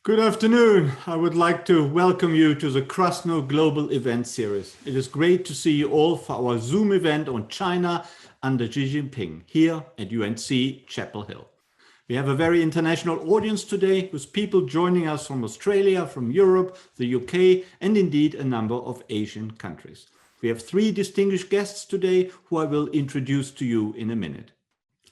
Good afternoon. I would like to welcome you to the Krasno Global Event series. It is great to see you all for our Zoom event on China under Xi Jinping here at UNC-Chapel Hill. We have a very international audience today with people joining us from Australia, from Europe, the UK, and indeed a number of Asian countries. We have three distinguished guests today who I will introduce to you in a minute.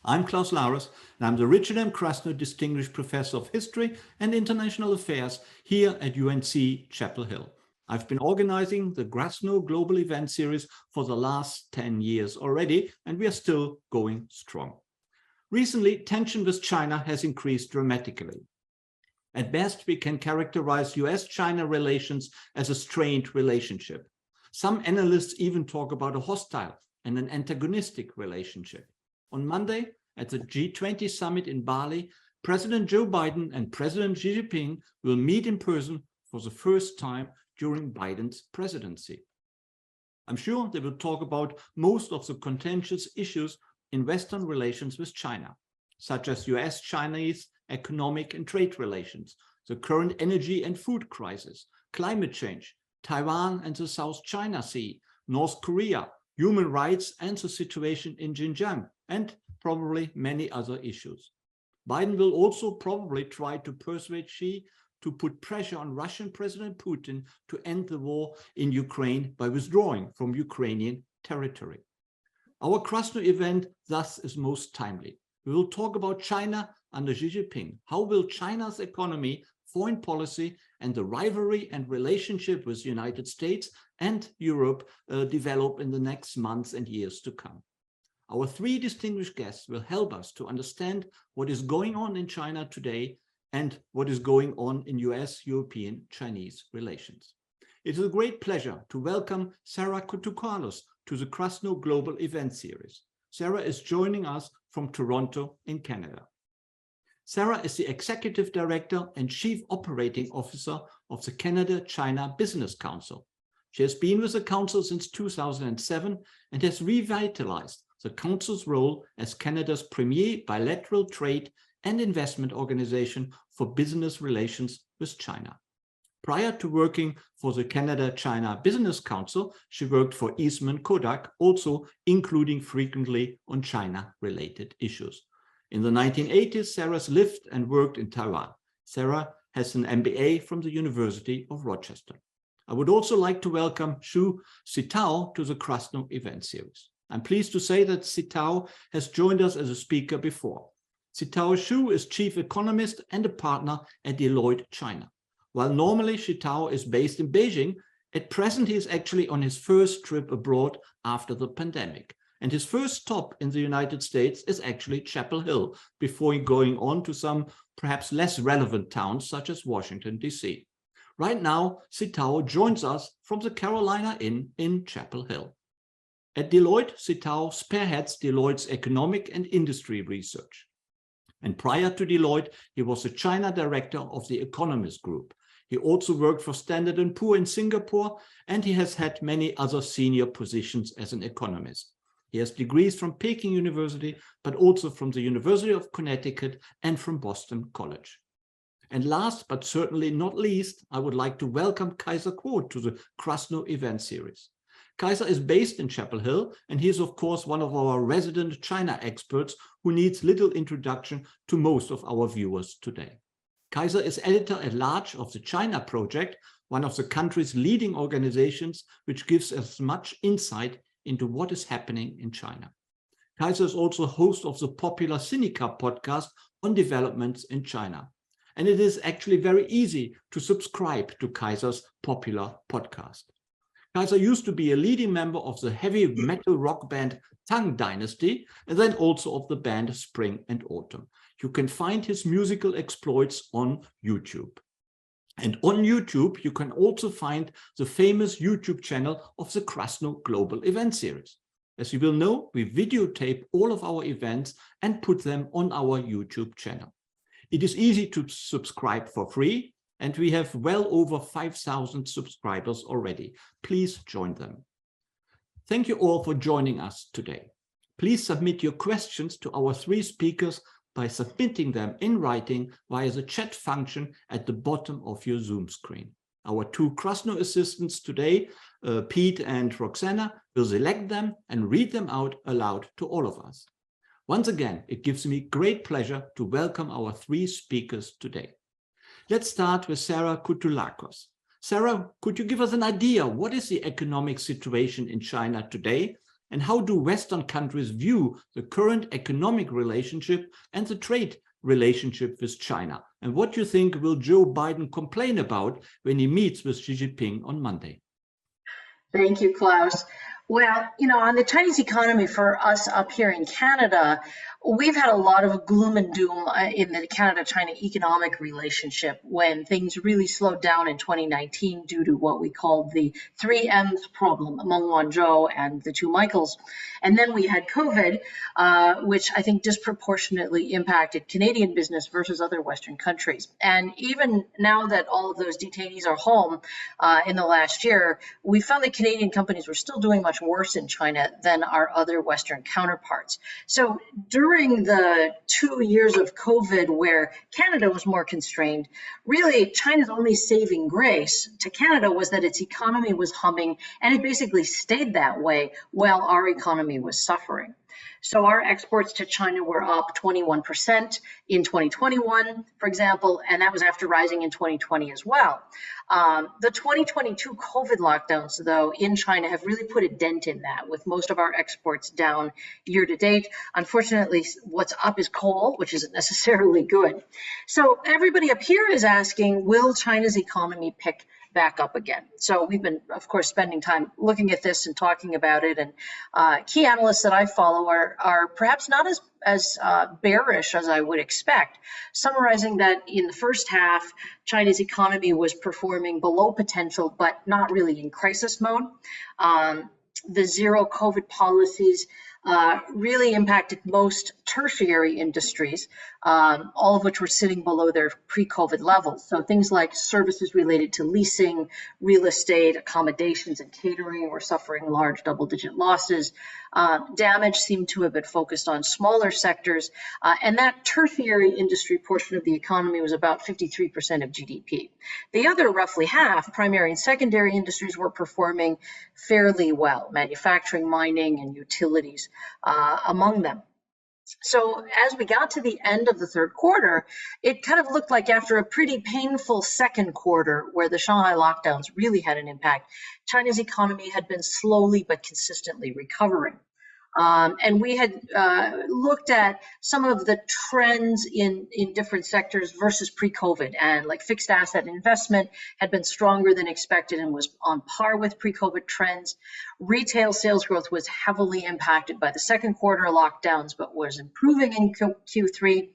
I'm Klaus Larres, and I'm the Richard M. Krasno Distinguished Professor of History and International Affairs here at UNC-Chapel Hill. I've been organizing the Krasno Global Event series for the last 10 years already, and we are still going strong. Recently, tension with China has increased dramatically. At best, we can characterize US-China relations as a strained relationship. Some analysts even talk about a hostile and an antagonistic relationship. On Monday, at the G20 Summit in Bali, President Joe Biden and President Xi Jinping will meet in person for the first time during Biden's presidency. I'm sure they will talk about most of the contentious issues in Western relations with China, such as US-Chinese economic and trade relations, the current energy and food crisis, climate change, Taiwan and the South China Sea, North Korea, human rights and the situation in Xinjiang, and probably many other issues. Biden will also probably try to persuade Xi to put pressure on Russian President Putin to end the war in Ukraine by withdrawing from Ukrainian territory. Our Krasno event thus is most timely. We will talk about China under Xi Jinping. How will China's economy, foreign policy, and the rivalry and relationship with the United States and Europe develop in the next months and years to come? Our three distinguished guests will help us to understand what is going on in China today and what is going on in US-European-Chinese relations. It is a great pleasure to welcome Sarah Kutulakos to the Krasno Global Event series. Sarah is joining us from Toronto in Canada. Sarah is the Executive Director and Chief Operating Officer of the Canada-China Business Council. She has been with the Council since 2007 and has revitalized the Council's role as Canada's premier bilateral trade and investment organization for business relations with China. Prior to working for the Canada-China Business Council, she worked for Eastman Kodak, also including frequently on China-related issues. In the 1980s, Sarah lived and worked in Taiwan. Sarah has an MBA from the University of Rochester. I would also like to welcome Sitao to the Krasno event series. I'm pleased to say that Sitao has joined us as a speaker before. Sitao Xu is Chief Economist and a partner at Deloitte, China. While normally Sitao is based in Beijing, at present he is actually on his first trip abroad after the pandemic. And his first stop in the United States is actually Chapel Hill, before going on to some perhaps less relevant towns such as Washington, D.C. Right now, Sitao joins us from the Carolina Inn in Chapel Hill. At Deloitte, Sitao spearheads Deloitte's economic and industry research. And prior to Deloitte, he was the China director of the Economist group. He also worked for Standard & Poor's in Singapore, and he has had many other senior positions as an economist. He has degrees from Peking University, but also from the University of Connecticut and from Boston College. And last, but certainly not least, I would like to welcome Kaiser Kuo to the Krasno event series. Kaiser is based in Chapel Hill, and he is, of course, one of our resident China experts who needs little introduction to most of our viewers today. Kaiser is editor-at-large of the China Project, one of the country's leading organizations, which gives us much insight into what is happening in China. Kaiser is also host of the popular Sinica podcast on developments in China. And it is actually very easy to subscribe to Kaiser's popular podcast. Kaiser used to be a leading member of the heavy metal rock band Tang Dynasty, and then also of the band Spring and Autumn. You can find his musical exploits on YouTube. And on YouTube, you can also find the famous YouTube channel of the Krasno Global Event series. As you will know, we videotape all of our events and put them on our YouTube channel. It is easy to subscribe for free, and we have well over 5,000 subscribers already. Please join them. Thank you all for joining us today. Please submit your questions to our three speakers by submitting them in writing via the chat function at the bottom of your Zoom screen. Our two Krasno assistants today, Pete and Roxana, will select them and read them out aloud to all of us. Once again, it gives me great pleasure to welcome our three speakers today. Let's start with Sarah Kutulakos. Sarah, could you give us an idea, what is the economic situation in China today, and how do Western countries view the current economic relationship and the trade relationship with China? And what do you think will Joe Biden complain about when he meets with Xi Jinping on Monday? Thank you, Klaus. Well, on the Chinese economy for us up here in Canada, we've had a lot of gloom and doom in the Canada-China economic relationship when things really slowed down in 2019 due to what we called the 3Ms problem, Meng Wanzhou and the two Michaels. And then we had COVID, which I think disproportionately impacted Canadian business versus other Western countries. And even now that all of those detainees are home in the last year, we found that Canadian companies were still doing much worse in China than our other Western counterparts. So during the 2 years of COVID where Canada was more constrained, really China's only saving grace to Canada was that its economy was humming, and it basically stayed that way while our economy was suffering. So our exports to China were up 21% in 2021, for example, and that was after rising in 2020 as well. The 2022 COVID lockdowns, though, in China have really put a dent in that, with most of our exports down year to date. Unfortunately, what's up is coal, which isn't necessarily good. So everybody up here is asking, will China's economy pick back up again? So we've been, of course, spending time looking at this and talking about it. And key analysts that I follow are perhaps not as bearish as I would expect, summarizing that in the first half, China's economy was performing below potential, but not really in crisis mode. The zero COVID policies really impacted most tertiary industries, all of which were sitting below their pre-COVID levels. So things like services related to leasing, real estate, accommodations, and catering were suffering large double-digit losses. Damage seemed to have been focused on smaller sectors, and that tertiary industry portion of the economy was about 53% of GDP. The other roughly half, primary and secondary industries, were performing fairly well, manufacturing, mining, and utilities among them. So as we got to the end of the third quarter, it kind of looked like after a pretty painful second quarter where the Shanghai lockdowns really had an impact, China's economy had been slowly but consistently recovering. And we had looked at some of the trends in different sectors versus pre-COVID, and like fixed asset investment had been stronger than expected and was on par with pre-COVID trends. Retail sales growth was heavily impacted by the second quarter lockdowns, but was improving in Q3.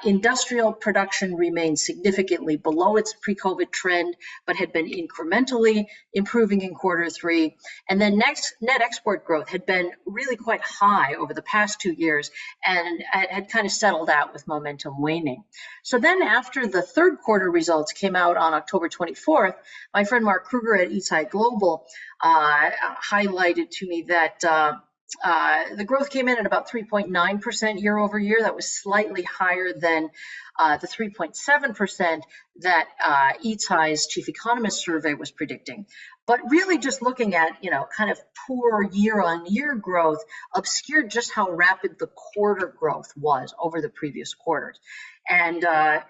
Industrial production remained significantly below its pre-COVID trend, but had been incrementally improving in quarter three. And then net export growth had been really quite high over the past 2 years and had kind of settled out with momentum waning. So then after the third quarter results came out on October 24th, my friend Mark Kruger at Sitao Global highlighted to me that the growth came in at about 3.9% year over year. That was slightly higher than the 3.7% that Itai's chief economist survey was predicting. But really just looking at, kind of poor year-on-year growth obscured just how rapid the quarter growth was over the previous quarters. And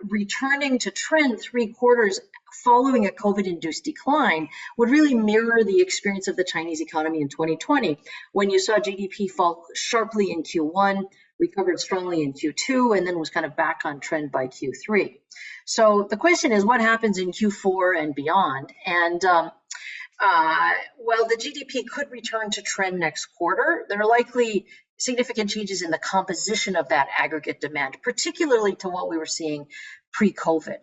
returning to trend 3 quarters following a COVID-induced decline would really mirror the experience of the Chinese economy in 2020, when you saw GDP fall sharply in Q1, recovered strongly in Q2, and then was kind of back on trend by Q3. So the question is, what happens in Q4 and beyond? And well, the GDP could return to trend next quarter. There are likely significant changes in the composition of that aggregate demand, particularly to what we were seeing pre-COVID,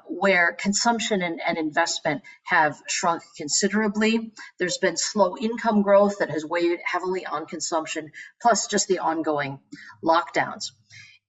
where consumption and investment have shrunk considerably. There's been slow income growth that has weighed heavily on consumption, plus just the ongoing lockdowns.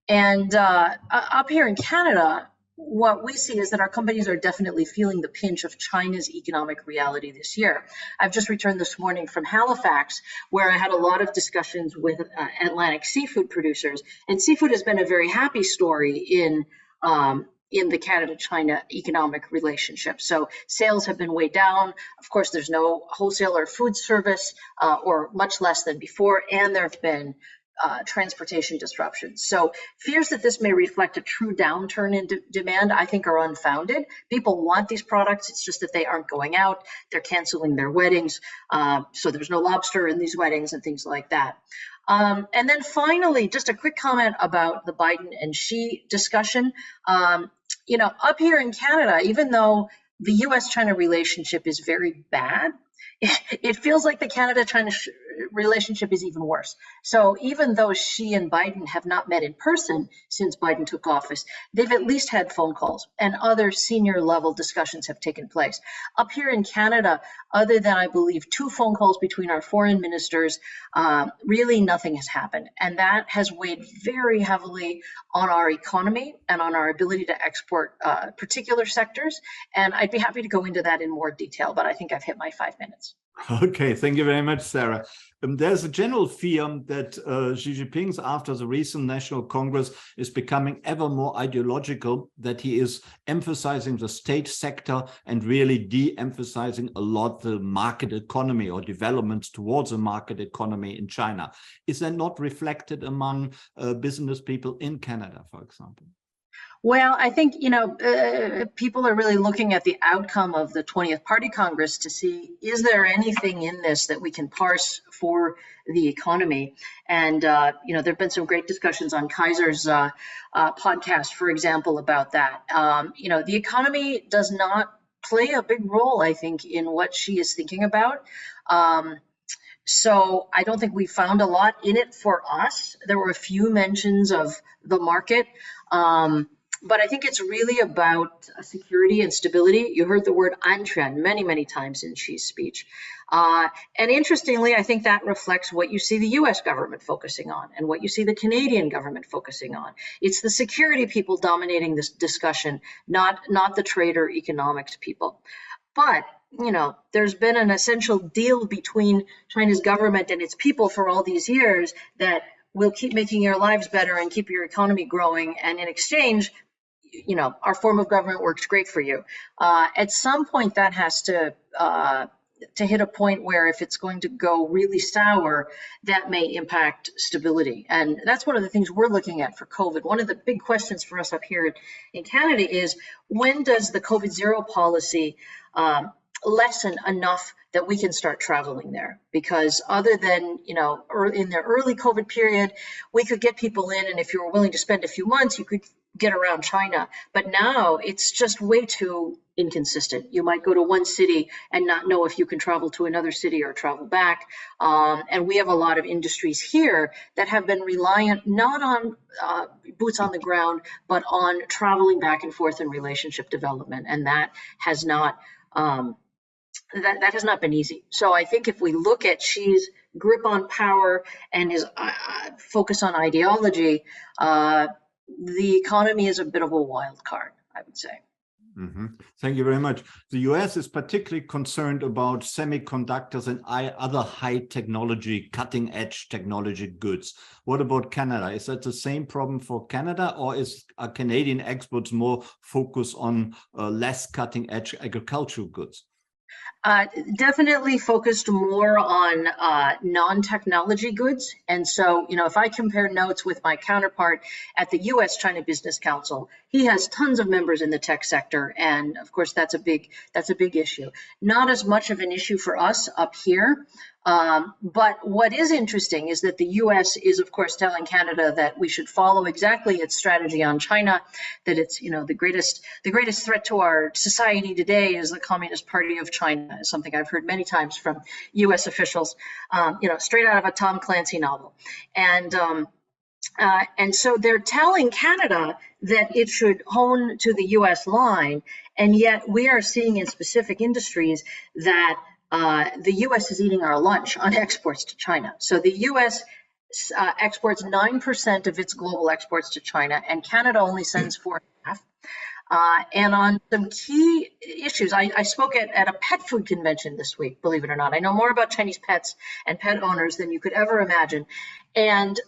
And up here in Canada, what we see is that our companies are definitely feeling the pinch of China's economic reality this year. I've just returned this morning from Halifax, where I had a lot of discussions with Atlantic seafood producers, and seafood has been a very happy story in the Canada-China economic relationship. So sales have been way down. Of course, there's no wholesale or food service, or much less than before, and there have been transportation disruptions. So fears that this may reflect a true downturn in demand, I think, are unfounded. People want these products. It's just that they aren't going out. They're canceling their weddings. So there's no lobster in these weddings and things like that. And then finally, just a quick comment about the Biden and Xi discussion. Up here in Canada, even though the U.S.-China relationship is very bad, it feels like the Canada-China relationship is even worse. So even though Xi and Biden have not met in person since Biden took office, they've at least had phone calls, and other senior level discussions have taken place. Up here in Canada, other than, I believe, 2 phone calls between our foreign ministers, really nothing has happened. And that has weighed very heavily on our economy and on our ability to export particular sectors. And I'd be happy to go into that in more detail, but I think I've hit my 5 minutes. Okay, thank you very much, Sarah. There's a general fear that Xi Jinping, after the recent National Congress, is becoming ever more ideological, that he is emphasizing the state sector and really de-emphasizing a lot the market economy or developments towards a market economy in China. Is that not reflected among business people in Canada, for example? Well, I think, people are really looking at the outcome of the 20th Party Congress to see, is there anything in this that we can parse for the economy? And, there have been some great discussions on Kaiser's podcast, for example, about that. The economy does not play a big role, I think, in what she is thinking about. So I don't think we found a lot in it for us. There were a few mentions of the market. But I think it's really about security and stability. You heard the word "anquan" many, many times in Xi's speech. And interestingly, I think that reflects what you see the U.S. government focusing on and what you see the Canadian government focusing on. It's the security people dominating this discussion, not the trade or economics people. But there's been an essential deal between China's government and its people for all these years that will keep making your lives better and keep your economy growing. And in exchange, our form of government works great for you. At some point, that has to hit a point where if it's going to go really sour, that may impact stability. And that's one of the things we're looking at for COVID. One of the big questions for us up here in Canada is, when does the COVID zero policy lessen enough that we can start traveling there? Because other than, in the early COVID period, we could get people in, and if you were willing to spend a few months, you could get around China. But now it's just way too inconsistent. You might go to one city and not know if you can travel to another city or travel back. And we have a lot of industries here that have been reliant not on boots on the ground, but on traveling back and forth in relationship development. And that has not that has not been easy. So I think if we look at Xi's grip on power and his focus on ideology, the economy is a bit of a wild card, I would say. Mm-hmm. Thank you very much. The US is particularly concerned about semiconductors and other high technology, cutting edge technology goods. What about Canada? Is that the same problem for Canada, or are Canadian exports more focused on less cutting edge agricultural goods? Definitely focused more on non-technology goods. And so, if I compare notes with my counterpart at the U.S.-China Business Council, he has tons of members in the tech sector. And of course, that's a big issue. Not as much of an issue for us up here. But what is interesting is that the U.S. is, of course, telling Canada that we should follow exactly its strategy on China, that it's, the greatest threat to our society today is the Communist Party of China, is something I've heard many times from U.S. officials, straight out of a Tom Clancy novel. And so they're telling Canada that it should hone to the U.S. line, and yet we are seeing in specific industries that the U.S. is eating our lunch on exports to China. So the U.S. exports 9% of its global exports to China, and Canada only sends 4.5%. and on some key issues. I spoke at a pet food convention this week, believe it or not. I know more about Chinese pets and pet owners than you could ever imagine. And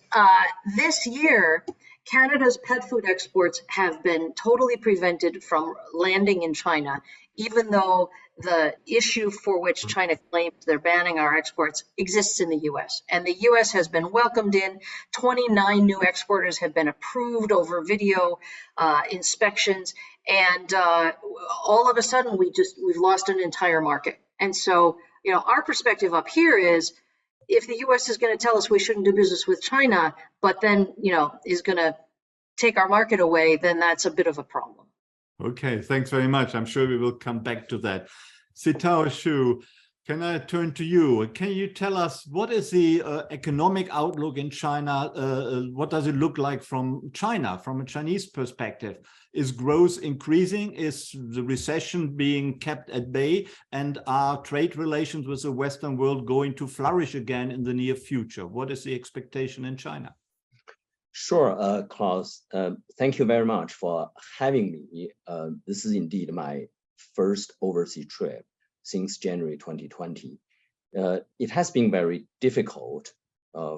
this year, Canada's pet food exports have been totally prevented from landing in China, even though the issue for which China claims they're banning our exports exists in the US. And the US has been welcomed in. 29 new exporters have been approved over video inspections. And all of a sudden, we've lost an entire market. And so, our perspective up here is, if the US is going to tell us we shouldn't do business with China, but then, is going to take our market away, then that's a bit of a problem. Okay, thanks very much. I'm sure we will come back to that. Sitao Xu, can I turn to you? Can you tell us what is the economic outlook in China? What does it look like from China, from a Chinese perspective? Is growth increasing? Is the recession being kept at bay? And are trade relations with the Western world going to flourish again in the near future? What is the expectation in China? Sure, Klaus. Thank you very much for having me. This is indeed my first overseas trip since January 2020. It has been very difficult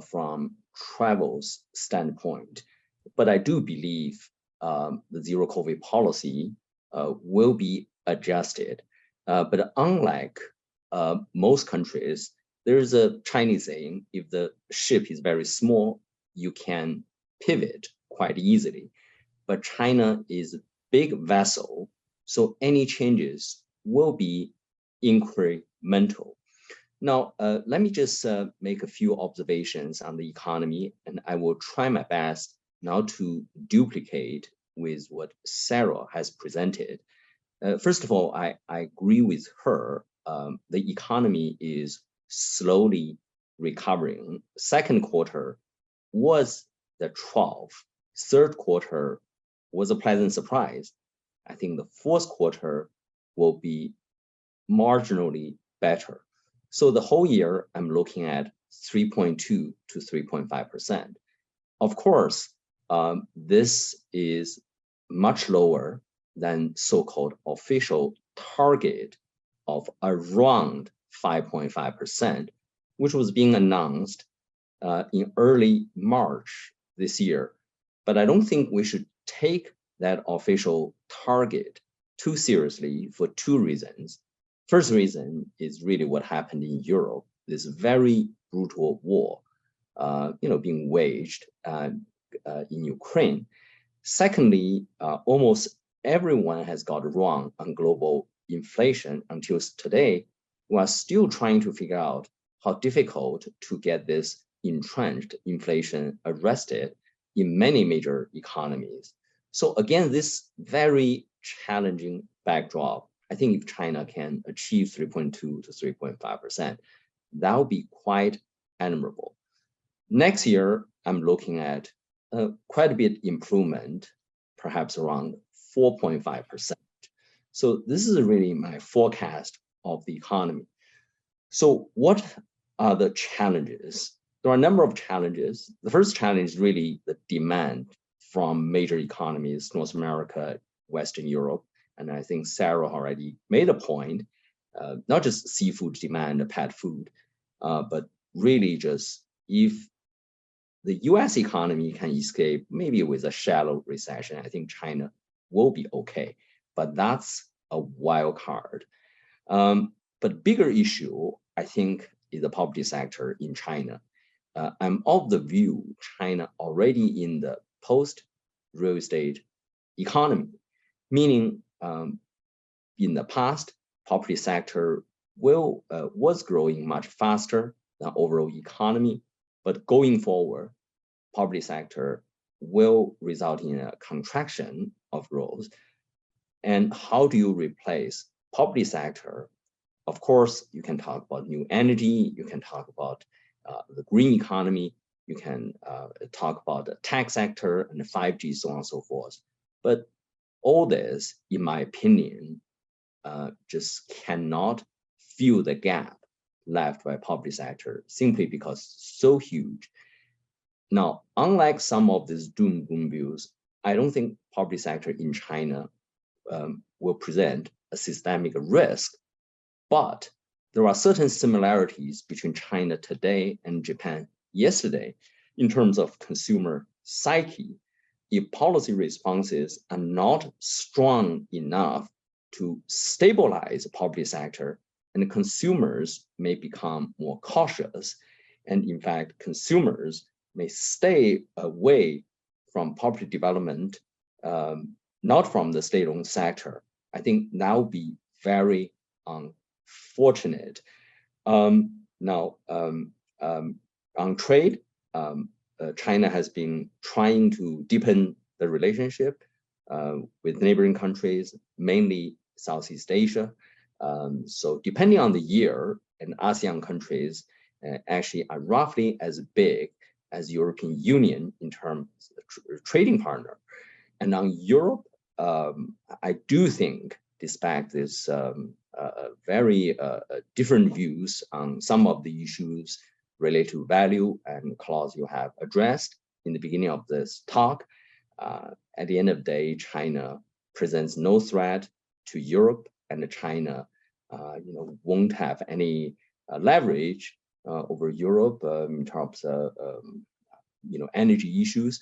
from travel's standpoint, but I do believe the zero COVID policy will be adjusted. But unlike most countries, there's a Chinese saying, if the ship is very small, you can pivot quite easily. But China is a big vessel, so any changes will be incremental. Now, let me just make a few observations on the economy, and I will try my best now to duplicate with what Sarah has presented. First of all, I agree with her. The economy is slowly recovering. Second quarter was the 12th. Third quarter was a pleasant surprise. I think the fourth quarter will be marginally better. So the whole year, I'm looking at 3.2 to 3.5%. Of course, this is much lower than so-called official target of around 5.5%, which was being announced in early March this year. But I don't think we should take that official target too seriously for two reasons. First reason is really what happened in Europe, this very brutal war, being waged in Ukraine. Secondly, almost everyone has got it wrong on global inflation until today. We are still trying to figure out how difficult to get this entrenched inflation arrested in many major economies. So again, this very challenging backdrop, I think if China can achieve 3.2 to 3.5%, that will be quite admirable. Next year, I'm looking at quite a bit improvement, perhaps around 4.5%. So this is really my forecast of the economy. So what are the challenges? There are a number of challenges. The first challenge is really the demand from major economies, North America, Western Europe. And I think Sarah already made a point, not just seafood demand, pet food, but really just if the US economy can escape, maybe with a shallow recession, I think China will be okay. But that's a wild card. But bigger issue, I think, is the property sector in China. I'm of the view China already in the post-real estate economy, meaning in the past, property sector was growing much faster than overall economy, but going forward, property sector will result in a contraction of growth. And how do you replace property sector? Of course, you can talk about new energy, you can talk about the green economy, you can talk about the tech sector and the 5G, so on and so forth. But all this, in my opinion, just cannot fill the gap left by property sector simply because it's so huge. Now, unlike some of these doom views, I don't think property sector in China will present a systemic risk. But there are certain similarities between China today and Japan yesterday in terms of consumer psyche. If policy responses are not strong enough to stabilize the property sector, and consumers may become more cautious. And in fact, consumers may stay away from property development, not from the state-owned sector. I think that would be very unfortunate. Now, on trade, China has been trying to deepen the relationship with neighboring countries, mainly Southeast Asia. So depending on the year, and ASEAN countries actually are roughly as big as European Union in terms of trading partner. And on Europe, I do think, despite this very different views on some of the issues related to value, and Klaus, you have addressed in the beginning of this talk, at the end of the day, China presents no threat to Europe, and China won't have any leverage over Europe in terms of energy issues.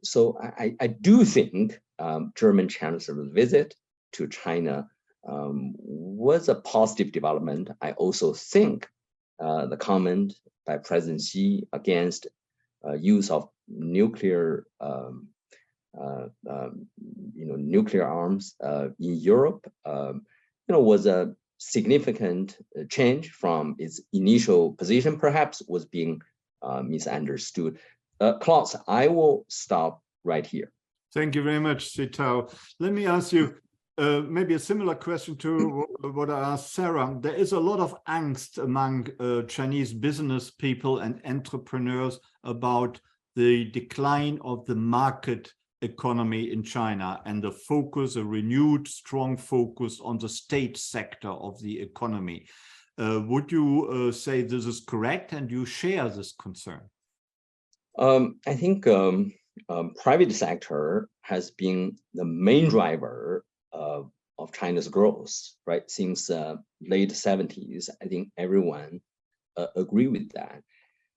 So I do think German Chancellor's visit to China was a positive development. I also think the comment by President Xi against use of nuclear nuclear arms in Europe was a significant change from its initial position, perhaps was being misunderstood. Klaus, I will stop right here. Thank you very much, Sitao. Let me ask you maybe a similar question to what I asked Sarah. There is a lot of angst among Chinese business people and entrepreneurs about the decline of the market economy in China and the focus, a renewed strong focus on the state sector of the economy. Would you say this is correct, and you share this concern? I think private sector has been the main driver of China's growth, right? Since late 70s, I think everyone agree with that.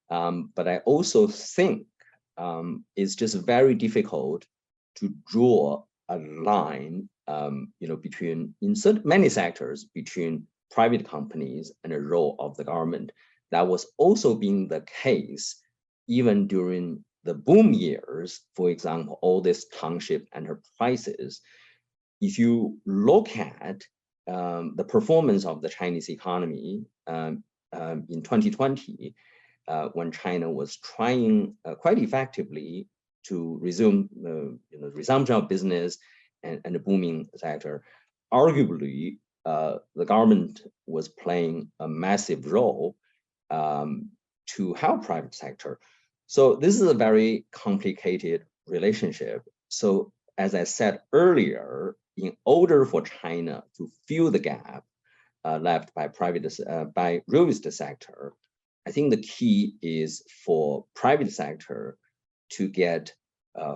But I also think it's just very difficult to draw a line, between, in many sectors, between private companies and the role of the government. That was also being the case even during the boom years. For example, all these township enterprises. If you look at the performance of the Chinese economy in 2020, when China was trying quite effectively to resume the resumption of business and the booming sector, arguably the government was playing a massive role to help private sector. So this is a very complicated relationship. So as I said earlier, in order for China to fill the gap left by real estate sector, I think the key is for private sector to get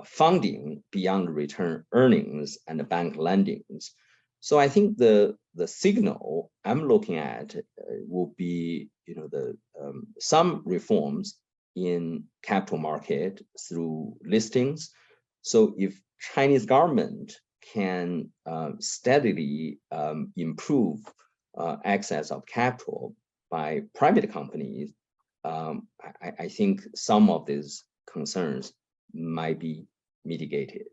funding beyond return earnings and the bank lendings. So I think the signal I'm looking at will be some reforms in capital market through listings. So if Chinese government can steadily improve access of capital by private companies, I think some of these concerns might be mitigated.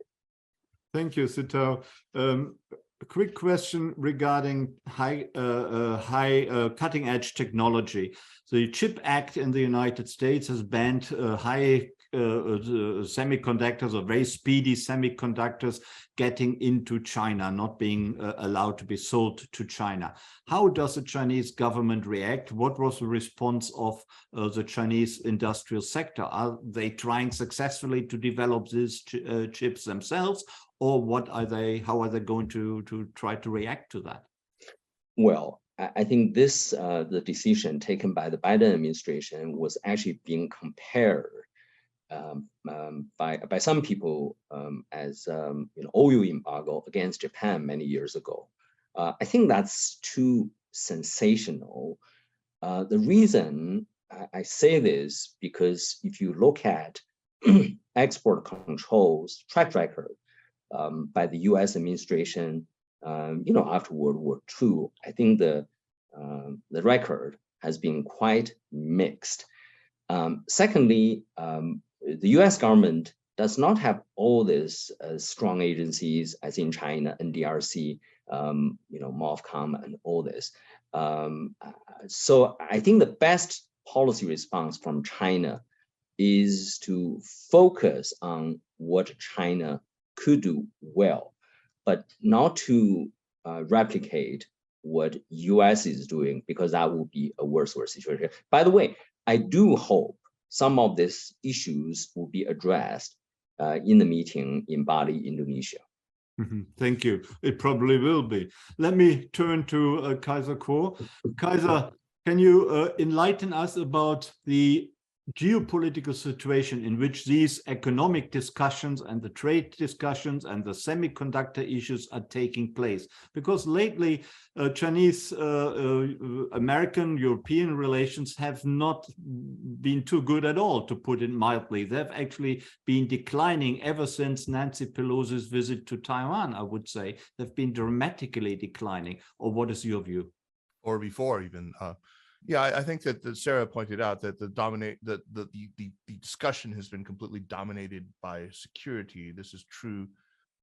Thank you, Sitao. A quick question regarding high cutting-edge technology. The CHIP Act in the United States has banned high semiconductors, or very speedy semiconductors, getting into China, not being allowed to be sold to China. How does the Chinese government react? What was the response of the Chinese industrial sector? Are they trying successfully to develop these chips themselves, or what are they? How are they going to try to react to that? Well, I think this the decision taken by the Biden administration was actually being compared by some people as oil embargo against Japan many years ago. I think that's too sensational. The reason I say this because if you look at export controls track record by the U.S. administration, after World War II, I think the record has been quite mixed. Secondly, the U.S. government does not have all these strong agencies as in China, NDRC, MOFCOM, and all this. So I think the best policy response from China is to focus on what China could do well, but not to replicate what U.S. is doing, because that would be a worse situation. By the way, I do hope some of these issues will be addressed in the meeting in Bali, Indonesia. Thank you. It probably will be. Let me turn to Kaiser Kuo. Kaiser, can you enlighten us about the geopolitical situation in which these economic discussions and the trade discussions and the semiconductor issues are taking place? Because lately, Chinese, American, European relations have not been too good at all, to put it mildly. They've actually been declining ever since Nancy Pelosi's visit to Taiwan, I would say. They've been dramatically declining. Or what is your view? Or before even. Yeah, I think that Sarah pointed out that the discussion has been completely dominated by security. This is true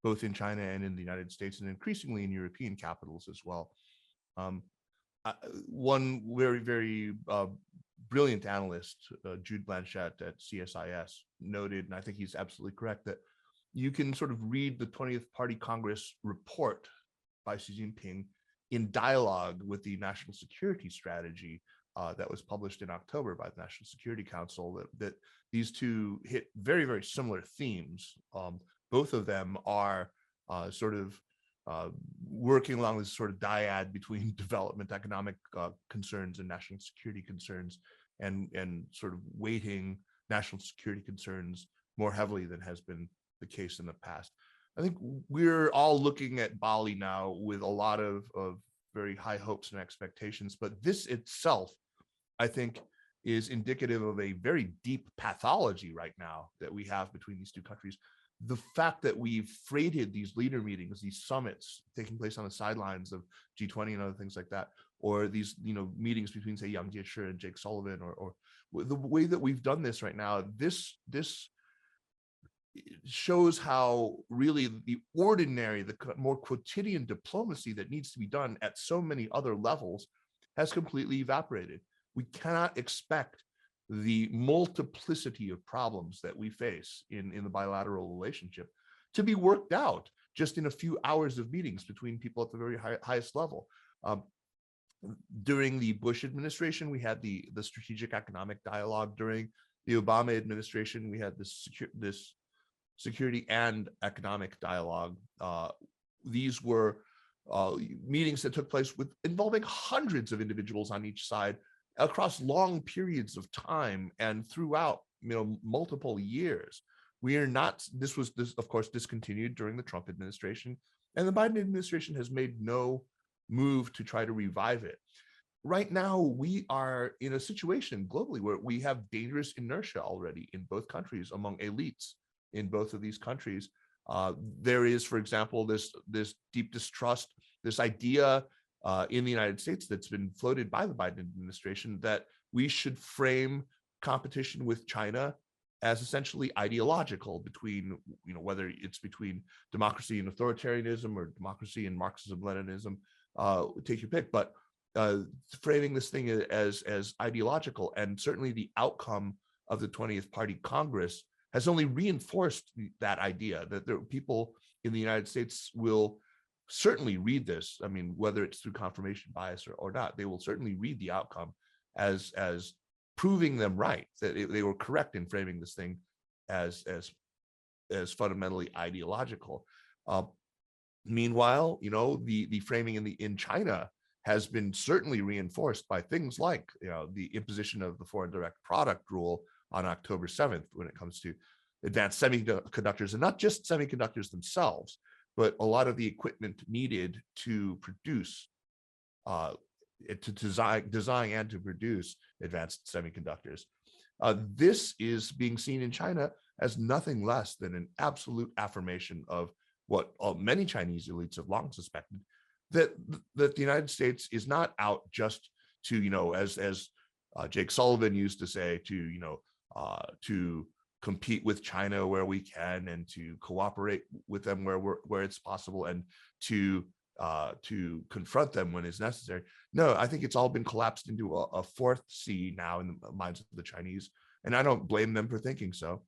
both in China and in the United States, and increasingly in European capitals as well. One very, very brilliant analyst, Jude Blanchett at CSIS, noted, and I think he's absolutely correct, that you can sort of read the 20th Party Congress report by Xi Jinping in dialogue with the national security strategy that was published in October by the National Security Council, that these two hit very, very similar themes. Both of them are sort of working along this sort of dyad between development economic concerns and national security concerns, and sort of weighting national security concerns more heavily than has been the case in the past. I think we're all looking at Bali now with a lot of very high hopes and expectations, but this itself, I think, is indicative of a very deep pathology right now that we have between these two countries. The fact that we've freighted these leader meetings, these summits taking place on the sidelines of G20 and other things like that, or these meetings between, say, Yang Jiechi and Jake Sullivan, or the way that we've done this right now, this shows how really the ordinary, the more quotidian diplomacy that needs to be done at so many other levels has completely evaporated. We cannot expect the multiplicity of problems that we face in the bilateral relationship to be worked out just in a few hours of meetings between people at the very highest level. During the Bush administration, we had the strategic economic dialogue. During the Obama administration, we had this security and economic dialogue. These were meetings that took place involving hundreds of individuals on each side across long periods of time and throughout multiple years. This was of course discontinued during the Trump administration, and the Biden administration has made no move to try to revive it. Right now, we are in a situation globally where we have dangerous inertia already in both countries among elites in both of these countries. There is, for example, this deep distrust, this idea in the United States that's been floated by the Biden administration that we should frame competition with China as essentially ideological, between, whether it's between democracy and authoritarianism or democracy and Marxism-Leninism, take your pick, but framing this thing as ideological. And certainly the outcome of the 20th Party Congress has only reinforced that idea, that there are people in the United States will certainly read this. I mean, whether it's through confirmation bias or not, they will certainly read the outcome as proving them right, that they were correct in framing this thing as fundamentally ideological. Meanwhile, the framing in China has been certainly reinforced by things like the imposition of the foreign direct product rule, on October 7th when it comes to advanced semiconductors, and not just semiconductors themselves, but a lot of the equipment needed to produce, to design and to produce advanced semiconductors. This is being seen in China as nothing less than an absolute affirmation of what many Chinese elites have long suspected, that the United States is not out just to, as Jake Sullivan used to say, to compete with China where we can, and to cooperate with them where it's possible, and to confront them when it's necessary. No, I think it's all been collapsed into a fourth C now in the minds of the Chinese, and I don't blame them for thinking so.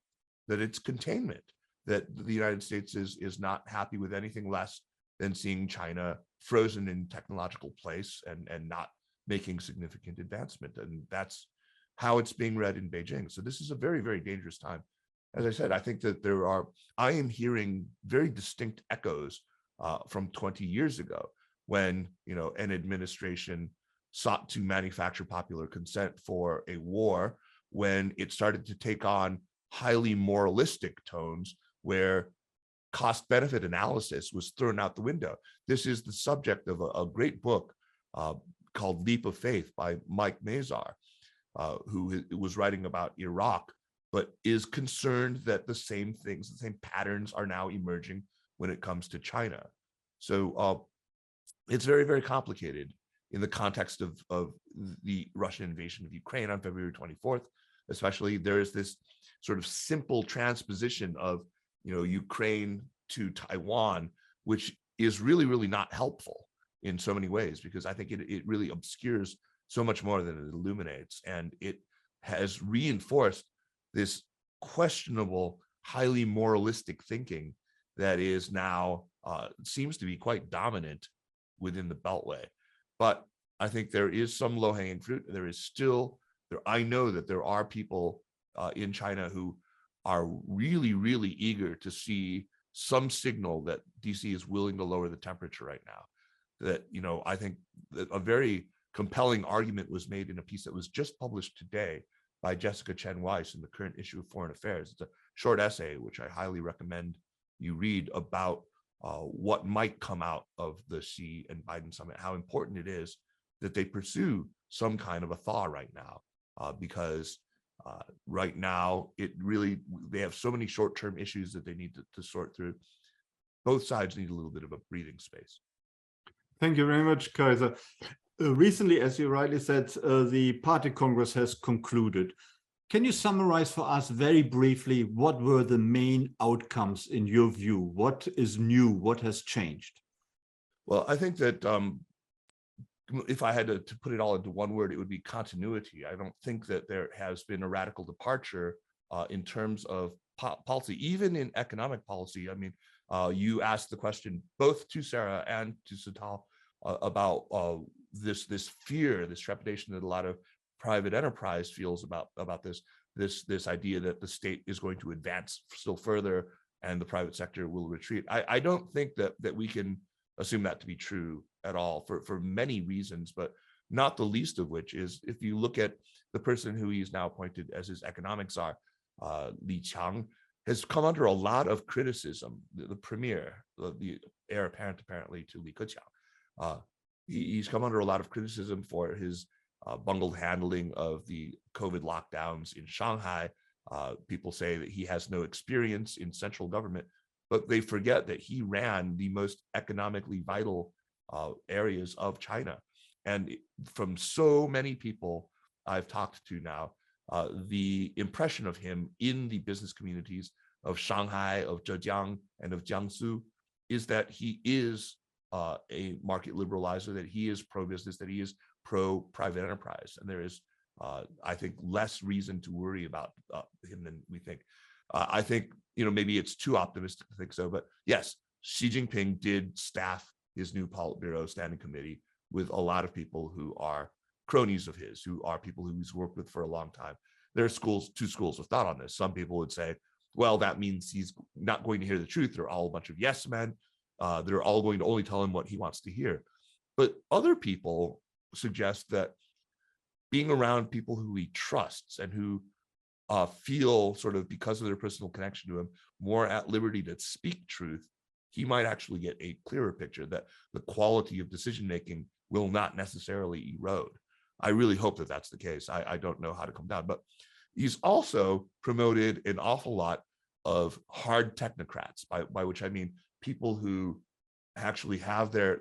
That it's containment, that the United States is not happy with anything less than seeing China frozen in technological place and not making significant advancement. And that's how it's being read in Beijing. So this is a very, very dangerous time. As I said, I think that I am hearing very distinct echoes from 20 years ago, when an administration sought to manufacture popular consent for a war, when it started to take on highly moralistic tones, where cost-benefit analysis was thrown out the window. This is the subject of a great book called Leap of Faith by Mike Mazar, who was writing about Iraq, but is concerned that the same things, the same patterns are now emerging when it comes to China. So it's very, very complicated in the context of the Russian invasion of Ukraine on February 24th. Especially, there is this sort of simple transposition of Ukraine to Taiwan, which is really, really not helpful in so many ways, because I think it really obscures so much more than it illuminates, and it has reinforced this questionable, highly moralistic thinking that is now seems to be quite dominant within the Beltway. But I think there is some low-hanging fruit. I know that there are people in China who are really, really eager to see some signal that DC is willing to lower the temperature right now. That, I think that a very compelling argument was made in a piece that was just published today by Jessica Chen Weiss in the current issue of Foreign Affairs. It's a short essay, which I highly recommend you read, about what might come out of the Xi and Biden summit, how important it is that they pursue some kind of a thaw right now. Because right now, they have so many short-term issues that they need to sort through. Both sides need a little bit of a breathing space. Thank you very much, Kaiser. Recently, as you rightly said, the Party Congress has concluded. Can you summarize for us very briefly what were the main outcomes in your view? What is new? What has changed? Well, I think that if I had to put it all into one word, it would be continuity. I don't think that there has been a radical departure in terms of policy, even in economic policy. I mean, you asked the question both to Sarah and to Sitao about this fear, this trepidation that a lot of private enterprise feels about this idea that the state is going to advance still further and the private sector will retreat. I don't think that we can assume that to be true at all for many reasons, but not the least of which is if you look at the person who he's now appointed as his economic czar, Li Qiang, has come under a lot of criticism. The premier, the heir apparent apparently to Li Keqiang, he's come under a lot of criticism for his bungled handling of the COVID lockdowns in Shanghai. People say that he has no experience in central government, but they forget that he ran the most economically vital areas of China. And from so many people I've talked to now, the impression of him in the business communities of Shanghai, of Zhejiang, and of Jiangsu is that he is a market liberalizer, that he is pro-business, that he is pro-private enterprise. And there is, I think, less reason to worry about him than we think. I think, maybe it's too optimistic to think so, but yes, Xi Jinping did staff his new Politburo Standing Committee with a lot of people who are cronies of his, who are people who he's worked with for a long time. There are two schools of thought on this. Some people would say, well, that means he's not going to hear the truth. They're all a bunch of yes men. They're all going to only tell him what he wants to hear. But other people suggest that being around people who he trusts and who feel sort of, because of their personal connection to him, more at liberty to speak truth, he might actually get a clearer picture that the quality of decision-making will not necessarily erode. I really hope that that's the case. I don't know how to come down, but he's also promoted an awful lot of hard technocrats, by which I mean people who actually have their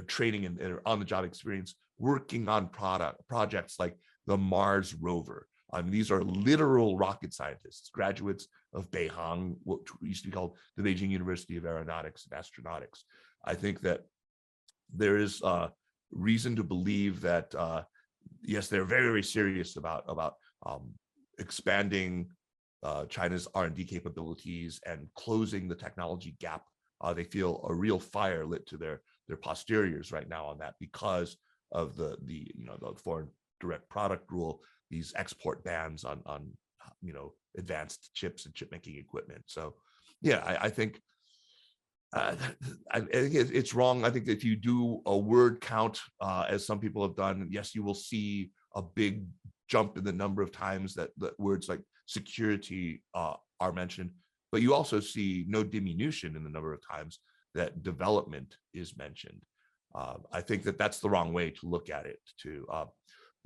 training and their on-the-job experience working on projects like the Mars rover. These are literal rocket scientists, graduates of Beijing, what used to be called the Beijing University of Aeronautics and Astronautics. I think that there is reason to believe that, yes, they're very, very serious about expanding China's R&D capabilities and closing the technology gap. They feel a real fire lit to their posteriors right now on that because of the foreign direct product rule, these export bans on advanced chips and chip making equipment. So yeah, I think it's wrong. I think if you do a word count, as some people have done, yes, you will see a big jump in the number of times that words like security are mentioned, but you also see no diminution in the number of times that development is mentioned. I think that that's the wrong way to look at it too.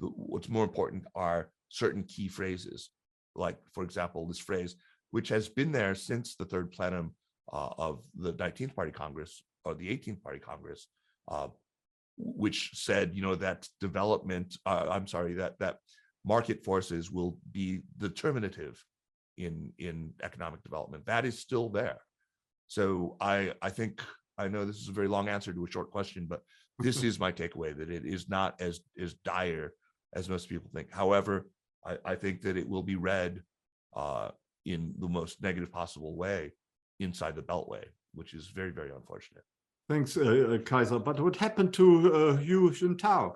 What's more important are certain key phrases, like, for example, this phrase, which has been there since the third plenum of the 19th Party Congress or the 18th Party Congress, which said, that development, that market forces will be determinative in economic development. That is still there. So I think, I know this is a very long answer to a short question, but this is my takeaway, that it is not as dire as most people think. However, I think that it will be read in the most negative possible way inside the Beltway, which is very, very unfortunate. Thanks, Kaiser. But what happened to Hu Jintao?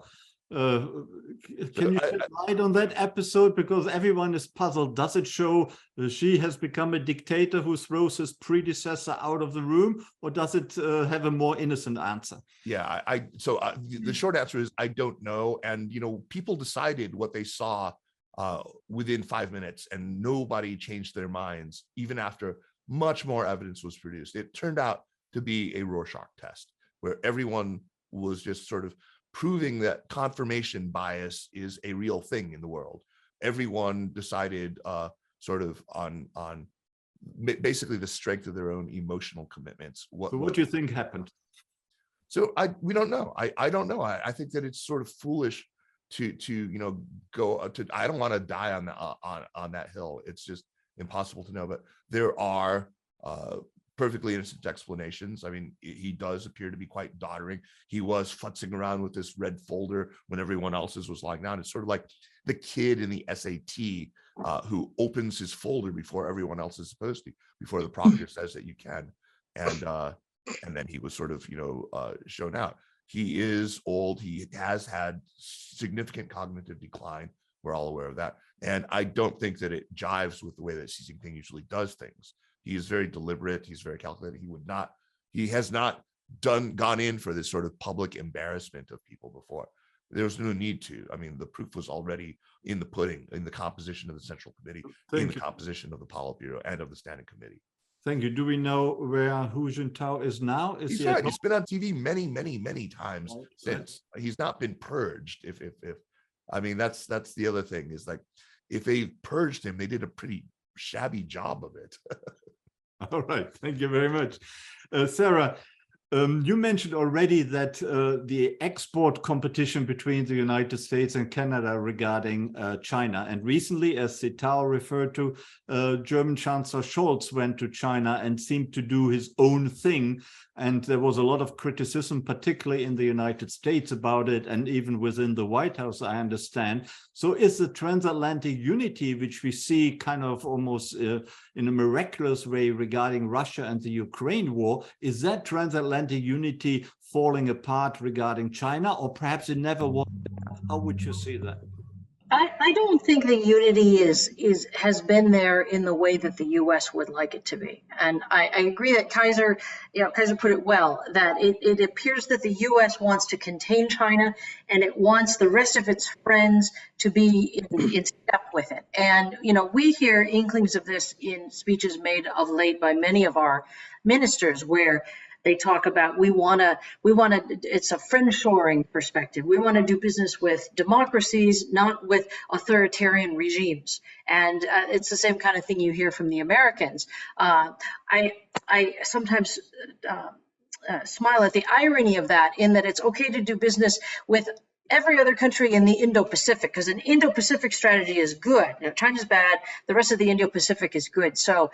Can you shed light on that episode? Because everyone is puzzled. Does it show Xi has become a dictator who throws his predecessor out of the room, or does it have a more innocent answer? Yeah, the short answer is I don't know. And people decided what they saw within 5 minutes, and nobody changed their minds even after much more evidence was produced. It turned out to be a Rorschach test where everyone was just sort of proving that confirmation bias is a real thing in the world. Everyone decided sort of on basically the strength of their own emotional commitments. What do you think happened? So we don't know. I don't know. I think that it's sort of foolish to go to. I don't want to die on that hill. It's just impossible to know. But there are perfectly innocent explanations. I mean, he does appear to be quite doddering. He was futzing around with this red folder when everyone else's was lying down. It's sort of like the kid in the SAT who opens his folder before everyone else is supposed to, before the proctor says that you can. And then he was sort of, shown out. He is old. He has had significant cognitive decline. We're all aware of that. And I don't think that it jives with the way that Xi Jinping usually does things. He is very deliberate. He's very calculated. He has not gone in for this sort of public embarrassment of people before. There's no need to. I mean, the proof was already in the pudding, in the composition of the Central Committee, in the composition of the Politburo and of the Standing Committee. Thank you. Do we know where Hu Jintao is now? He's right. He's been on TV many, many, many times since. He's not been purged. I mean, that's the other thing, is like, if they purged him, they did a pretty shabby job of it. All right, thank you very much. Sarah, you mentioned already that the export competition between the United States and Canada regarding China. And recently, as Sitao referred to, German Chancellor Scholz went to China and seemed to do his own thing. And there was a lot of criticism, particularly in the United States, about it, and even within the White House, I understand. So is the transatlantic unity, which we see kind of almost in a miraculous way regarding Russia and the Ukraine war, is that transatlantic unity falling apart regarding China, or perhaps it never was? How would you see that? I don't think the unity has been there in the way that the U.S. would like it to be, and I agree that Kaiser put it well, that it appears that the U.S. wants to contain China, and it wants the rest of its friends to be in step with it. And we hear inklings of this in speeches made of late by many of our ministers, where they talk about we want to. It's a friendshoring perspective. We want to do business with democracies, not with authoritarian regimes. And it's the same kind of thing you hear from the Americans. I sometimes smile at the irony of that, in that it's okay to do business with every other country in the Indo-Pacific, because an Indo-Pacific strategy is good. China's bad, the rest of the Indo-Pacific is good. So,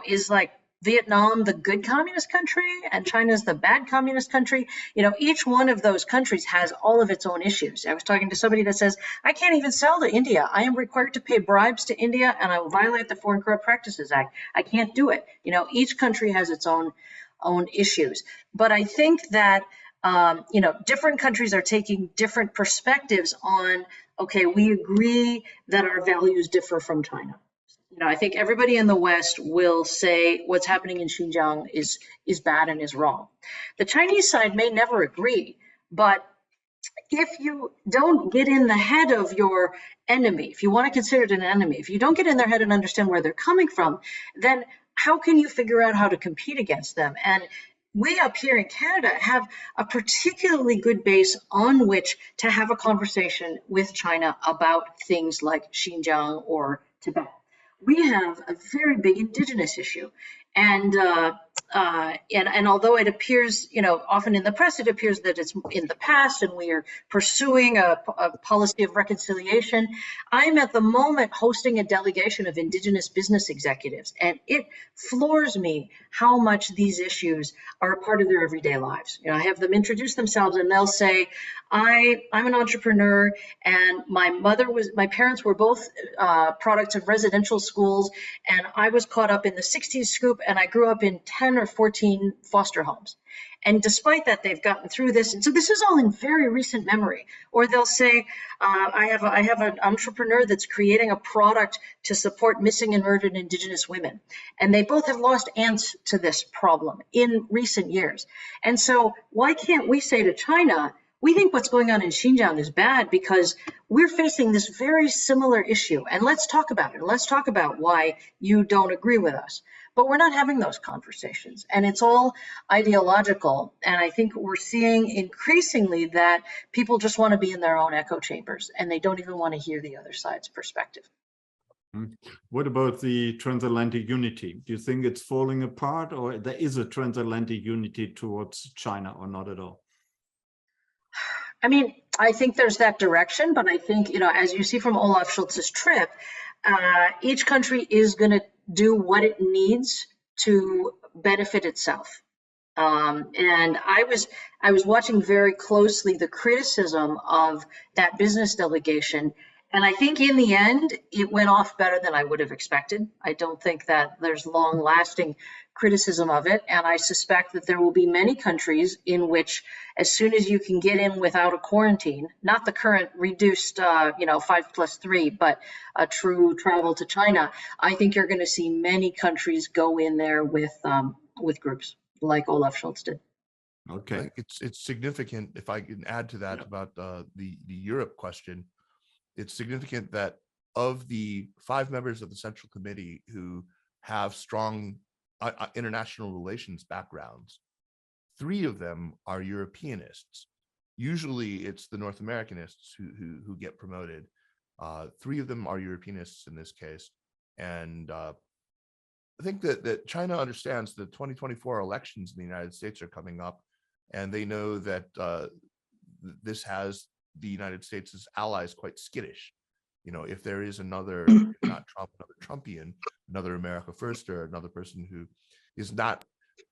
is like Vietnam the good communist country and China's the bad communist country. Each one of those countries has all of its own issues. I was talking to somebody that says, I can't even sell to India. I am required to pay bribes to India, and I will violate the Foreign Corrupt Practices Act. I can't do it. Each country has its own issues. But I think that different countries are taking different perspectives on, okay, we agree that our values differ from China. I think everybody in the West will say what's happening in Xinjiang is bad and is wrong. The Chinese side may never agree, but if you don't get in the head of your enemy, if you want to consider it an enemy, if you don't get in their head and understand where they're coming from, then how can you figure out how to compete against them? And we up here in Canada have a particularly good base on which to have a conversation with China about things like Xinjiang or Tibet. We have a very big Indigenous issue, and although it appears, often in the press, it appears that it's in the past and we are pursuing a policy of reconciliation. I'm at the moment hosting a delegation of Indigenous business executives, and it floors me how much these issues are a part of their everyday lives. I have them introduce themselves, and they'll say, I'm an entrepreneur, and my parents were both products of residential schools, and I was caught up in the 60s scoop, and I grew up in 10 or 14 foster homes. And despite that, they've gotten through this. And so this is all in very recent memory. Or they'll say, I have an entrepreneur that's creating a product to support missing and murdered Indigenous women. And they both have lost aunts to this problem in recent years. And so why can't we say to China, we think what's going on in Xinjiang is bad because we're facing this very similar issue. And let's talk about it. Let's talk about why you don't agree with us. But we're not having those conversations. And it's all ideological. And I think we're seeing increasingly that people just want to be in their own echo chambers and they don't even want to hear the other side's perspective. What about the transatlantic unity? Do you think it's falling apart, or there is a transatlantic unity towards China, or not at all? I mean, I think there's that direction, but I think, as you see from Olaf Scholz's trip, each country is going to do what it needs to benefit itself. And I was watching very closely the criticism of that business delegation. And I think in the end, it went off better than I would have expected. I don't think that there's long-lasting criticism of it. And I suspect that there will be many countries in which, as soon as you can get in without a quarantine, not the current reduced, 5+3, but a true travel to China, I think you're going to see many countries go in there with groups like Olaf Scholz did. Okay. It's significant, if I can add to that, about the Europe question. It's significant that of the 5 members of the Central Committee who have strong international relations backgrounds, 3 of them are Europeanists. Usually it's the North Americanists who get promoted. 3 of them are Europeanists in this case. And I think that China understands the 2024 elections in the United States are coming up, and they know that this has the United States' allies quite skittish. If there is another, not Trump, another Trumpian, another America Firster, another person who is not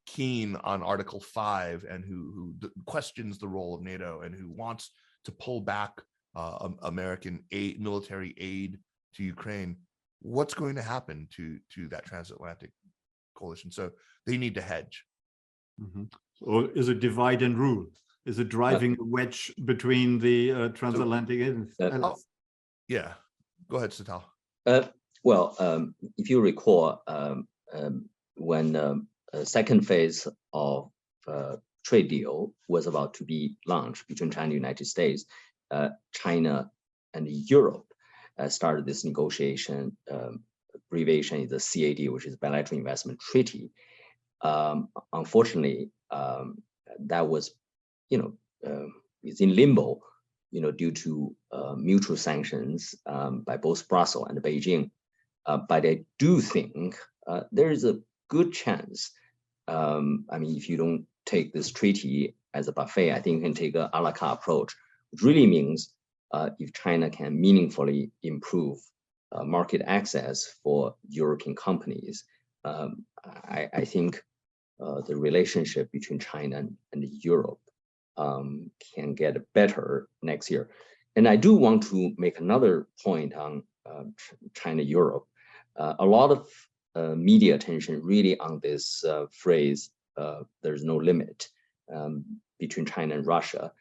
keen on Article 5 and who questions the role of NATO and who wants to pull back American military aid to Ukraine, what's going to happen to that transatlantic coalition? So they need to hedge. Mm-hmm. Or is it divide and rule? Is it driving a wedge between the transatlantic? Yeah, Go ahead, Sitao. If you recall, when a second phase of trade deal was about to be launched between China and the United States, China and Europe started this negotiation. Abbreviation is the CAD, which is Bilateral Investment Treaty. Unfortunately, that was, it's in limbo, due to mutual sanctions by both Brussels and Beijing. But I do think there is a good chance. If you don't take this treaty as a buffet, I think you can take a la carte approach, which really means if China can meaningfully improve market access for European companies, I think the relationship between China and Europe can get better next year. And I do want to make another point on China-Europe. A lot of media attention really on this phrase, there's no limit between China and Russia.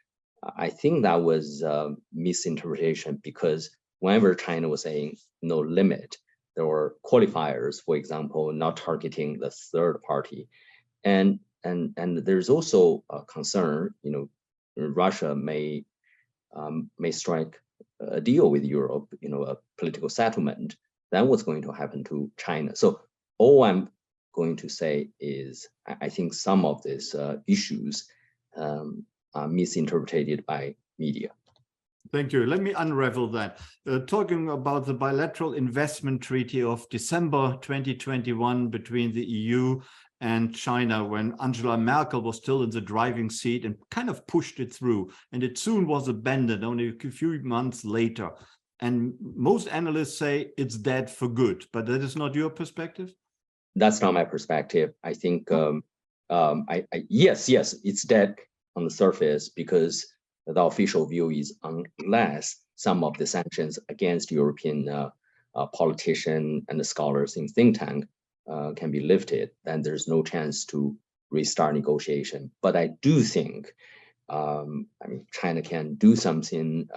I think that was a misinterpretation, because whenever China was saying no limit, there were qualifiers, for example, not targeting the third party. And there's also a concern, Russia may strike a deal with Europe, a political settlement. Then what's going to happen to China? So all I'm going to say is, I think some of these issues are misinterpreted by media. Thank you. Let me unravel that. Talking about the bilateral investment treaty of December 2021 between the EU and China, when Angela Merkel was still in the driving seat and kind of pushed it through, and it soon was abandoned only a few months later. And most analysts say it's dead for good, but that is not your perspective? That's not my perspective. I think, yes, it's dead on the surface, because the official view is unless some of the sanctions against European politicians and the scholars in think tank can be lifted, then there's no chance to restart negotiation. But I do think, China can do something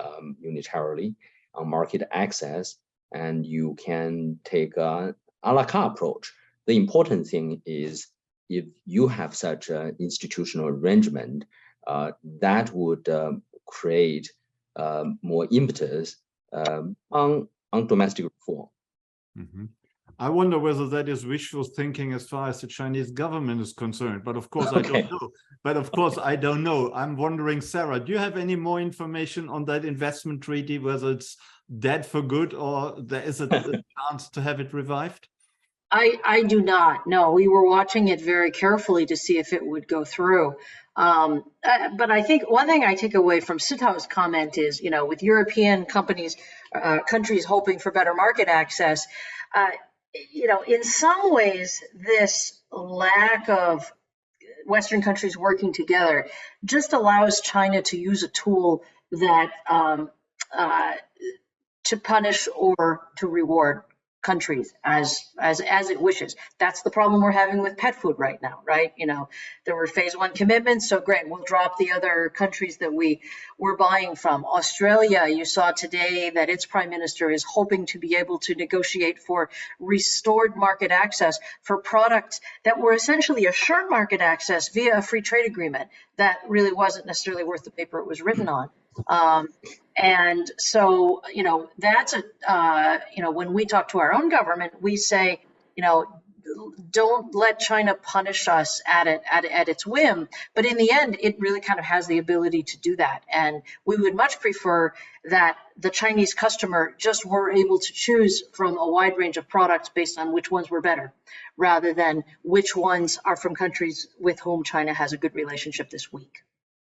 unilaterally on market access, and you can take a la carte approach. The important thing is, if you have such an institutional arrangement, that would create more impetus on domestic reform. Mm-hmm. I wonder whether that is wishful thinking as far as the Chinese government is concerned, but of course I don't know. But of course I don't know. I'm wondering, Sarah, do you have any more information on that investment treaty, whether it's dead for good or there is a chance to have it revived? I do not. No, we were watching it very carefully to see if it would go through. But I think one thing I take away from Sitao's comment is, with European countries hoping for better market access, in some ways, this lack of Western countries working together just allows China to use a tool that to punish or to reward countries as it wishes. That's the problem we're having with pet food right now, right? There were phase 1 commitments, so great, we'll drop the other countries that we were buying from. Australia, you saw today that its prime minister is hoping to be able to negotiate for restored market access for products that were essentially assured market access via a free trade agreement that really wasn't necessarily worth the paper it was written on. And so, that's when we talk to our own government, we say, don't let China punish us at its whim. But in the end, it really kind of has the ability to do that. And we would much prefer that the Chinese customer just were able to choose from a wide range of products based on which ones were better, rather than which ones are from countries with whom China has a good relationship this week.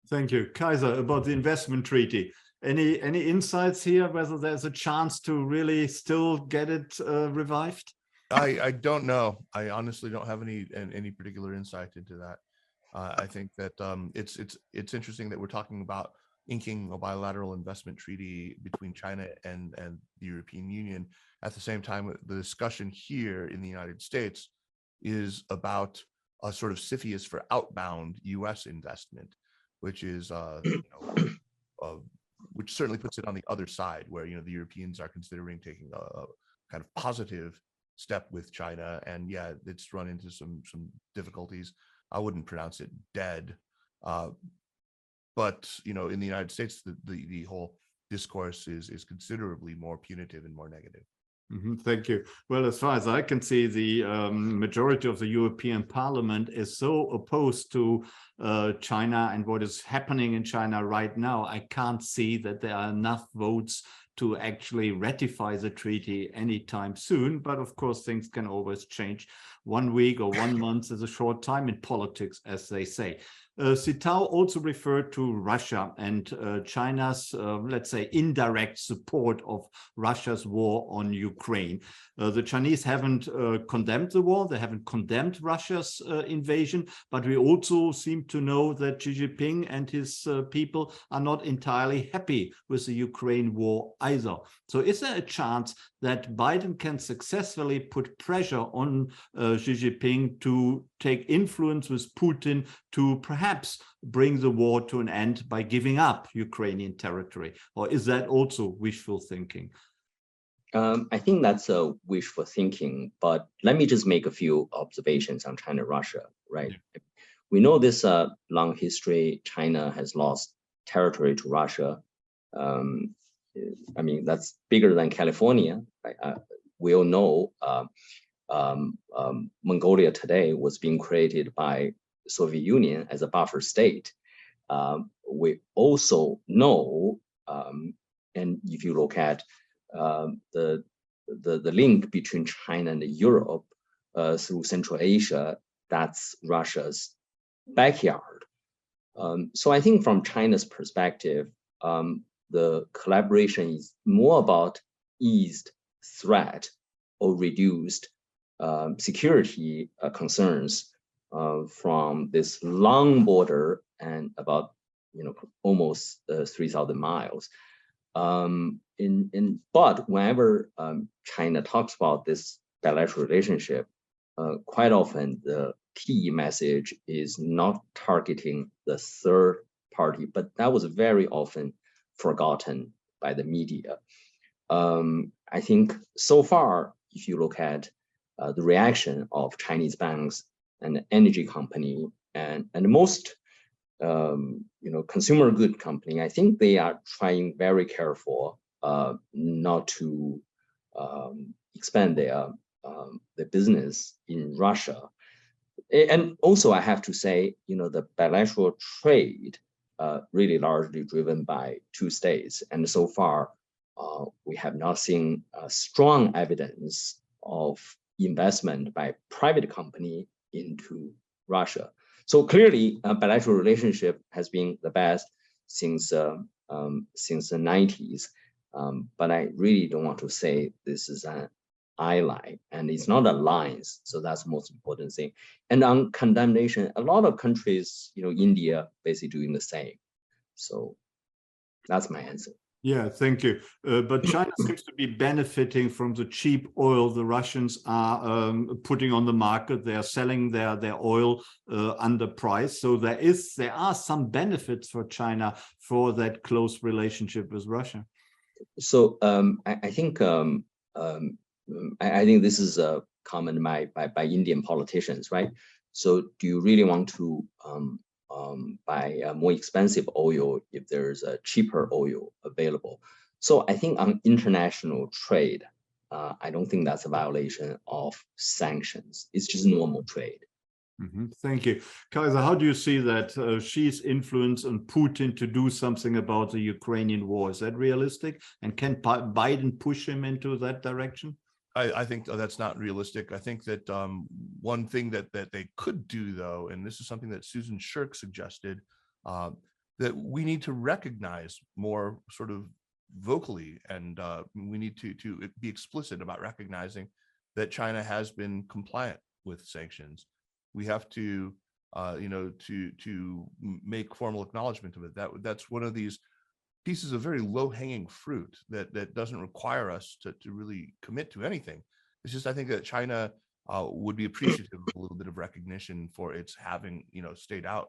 Thank you. Kaiser, about the investment treaty. Any insights here, whether there's a chance to really still get it revived? I don't know. I honestly don't have any particular insight into that. I think that it's interesting that we're talking about inking a bilateral investment treaty between China and the European Union. At the same time, the discussion here in the United States is about a sort of CFIUS for outbound U.S. investment, which is which certainly puts it on the other side, where the Europeans are considering taking a kind of positive step with China, and yeah, it's run into some difficulties. I wouldn't pronounce it dead, but in the United States, the whole discourse is considerably more punitive and more negative. Thank you. Well, as far as I can see, the majority of the European Parliament is so opposed to China and what is happening in China right now. I can't see that there are enough votes to actually ratify the treaty anytime soon. But of course, things can always change. 1 week or 1 month is a short time in politics, as they say. Sitao also referred to Russia and China's, let's say, indirect support of Russia's war on Ukraine. The Chinese haven't condemned the war. They haven't condemned Russia's invasion, but we also seem to know that Xi Jinping and his people are not entirely happy with the Ukraine war either. So is there a chance that Biden can successfully put pressure on Xi Jinping to take influence with Putin to perhaps bring the war to an end by giving up Ukrainian territory? Or is that also wishful thinking? I think that's a wishful thinking, but let me just make a few observations on China-Russia, right? Yeah. We know this long history. China has lost territory to Russia. I mean, that's bigger than California. Right? We all know Mongolia today was being created by the Soviet Union as a buffer state. We also know, and if you look at the link between China and Europe through Central Asia, that's Russia's backyard. So I think from China's perspective, the collaboration is more about eased threat or reduced security concerns from this long border and about almost 3,000 miles. But whenever China talks about this bilateral relationship, quite often the key message is not targeting the third party, but that was very often forgotten by the media. I think so far, if you look at the reaction of Chinese banks and energy company and most consumer good company, I think they are trying very careful not to expand their business in Russia. And also, I have to say, the bilateral trade really largely driven by two states, and so far we have not seen strong evidence of investment by private company into Russia. So clearly, a bilateral relationship has been the best since the 90s. But I really don't want to say this is an ally, and it's not alliance. So that's the most important thing. And on condemnation, a lot of countries, India, basically doing the same. So that's my answer. Yeah, thank you. But China seems to be benefiting from the cheap oil the Russians are putting on the market. They are selling their oil under price. So there are some benefits for China for that close relationship with Russia. So I think this is a comment by Indian politicians, right? So do you really want to buy a more expensive oil if there's a cheaper oil available? So I think on international trade, I don't think that's a violation of sanctions. It's just normal trade. Thank you. Kaiser, how do you see that Xi's influence on Putin to do something about the Ukrainian war? Is that realistic? And can Biden push him into that direction? I think that's not realistic. I think that one thing that they could do, though, and this is something that Susan Shirk suggested, that we need to recognize more sort of vocally, and we need to be explicit about recognizing that China has been compliant with sanctions. We have to, to make formal acknowledgement of it. That's one of these pieces of very low-hanging fruit that doesn't require us to really commit to anything. It's just, I think that China would be appreciative of a little bit of recognition for its having, stayed out,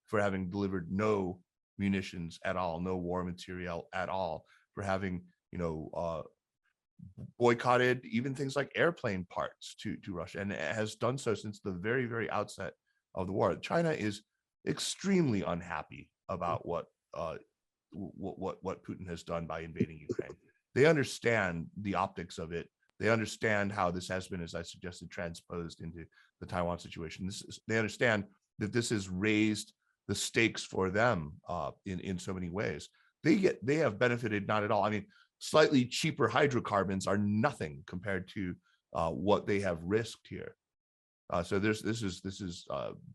for having delivered no munitions at all, no war material at all, for having, boycotted even things like airplane parts to Russia, and it has done so since the very, very outset of the war. China is extremely unhappy about what Putin has done by invading Ukraine. They understand the optics of it. They understand how this has been, as I suggested, transposed into the Taiwan situation. They understand that this has raised the stakes for them in so many ways. They have benefited not at all. I mean, slightly cheaper hydrocarbons are nothing compared to what they have risked here. So this has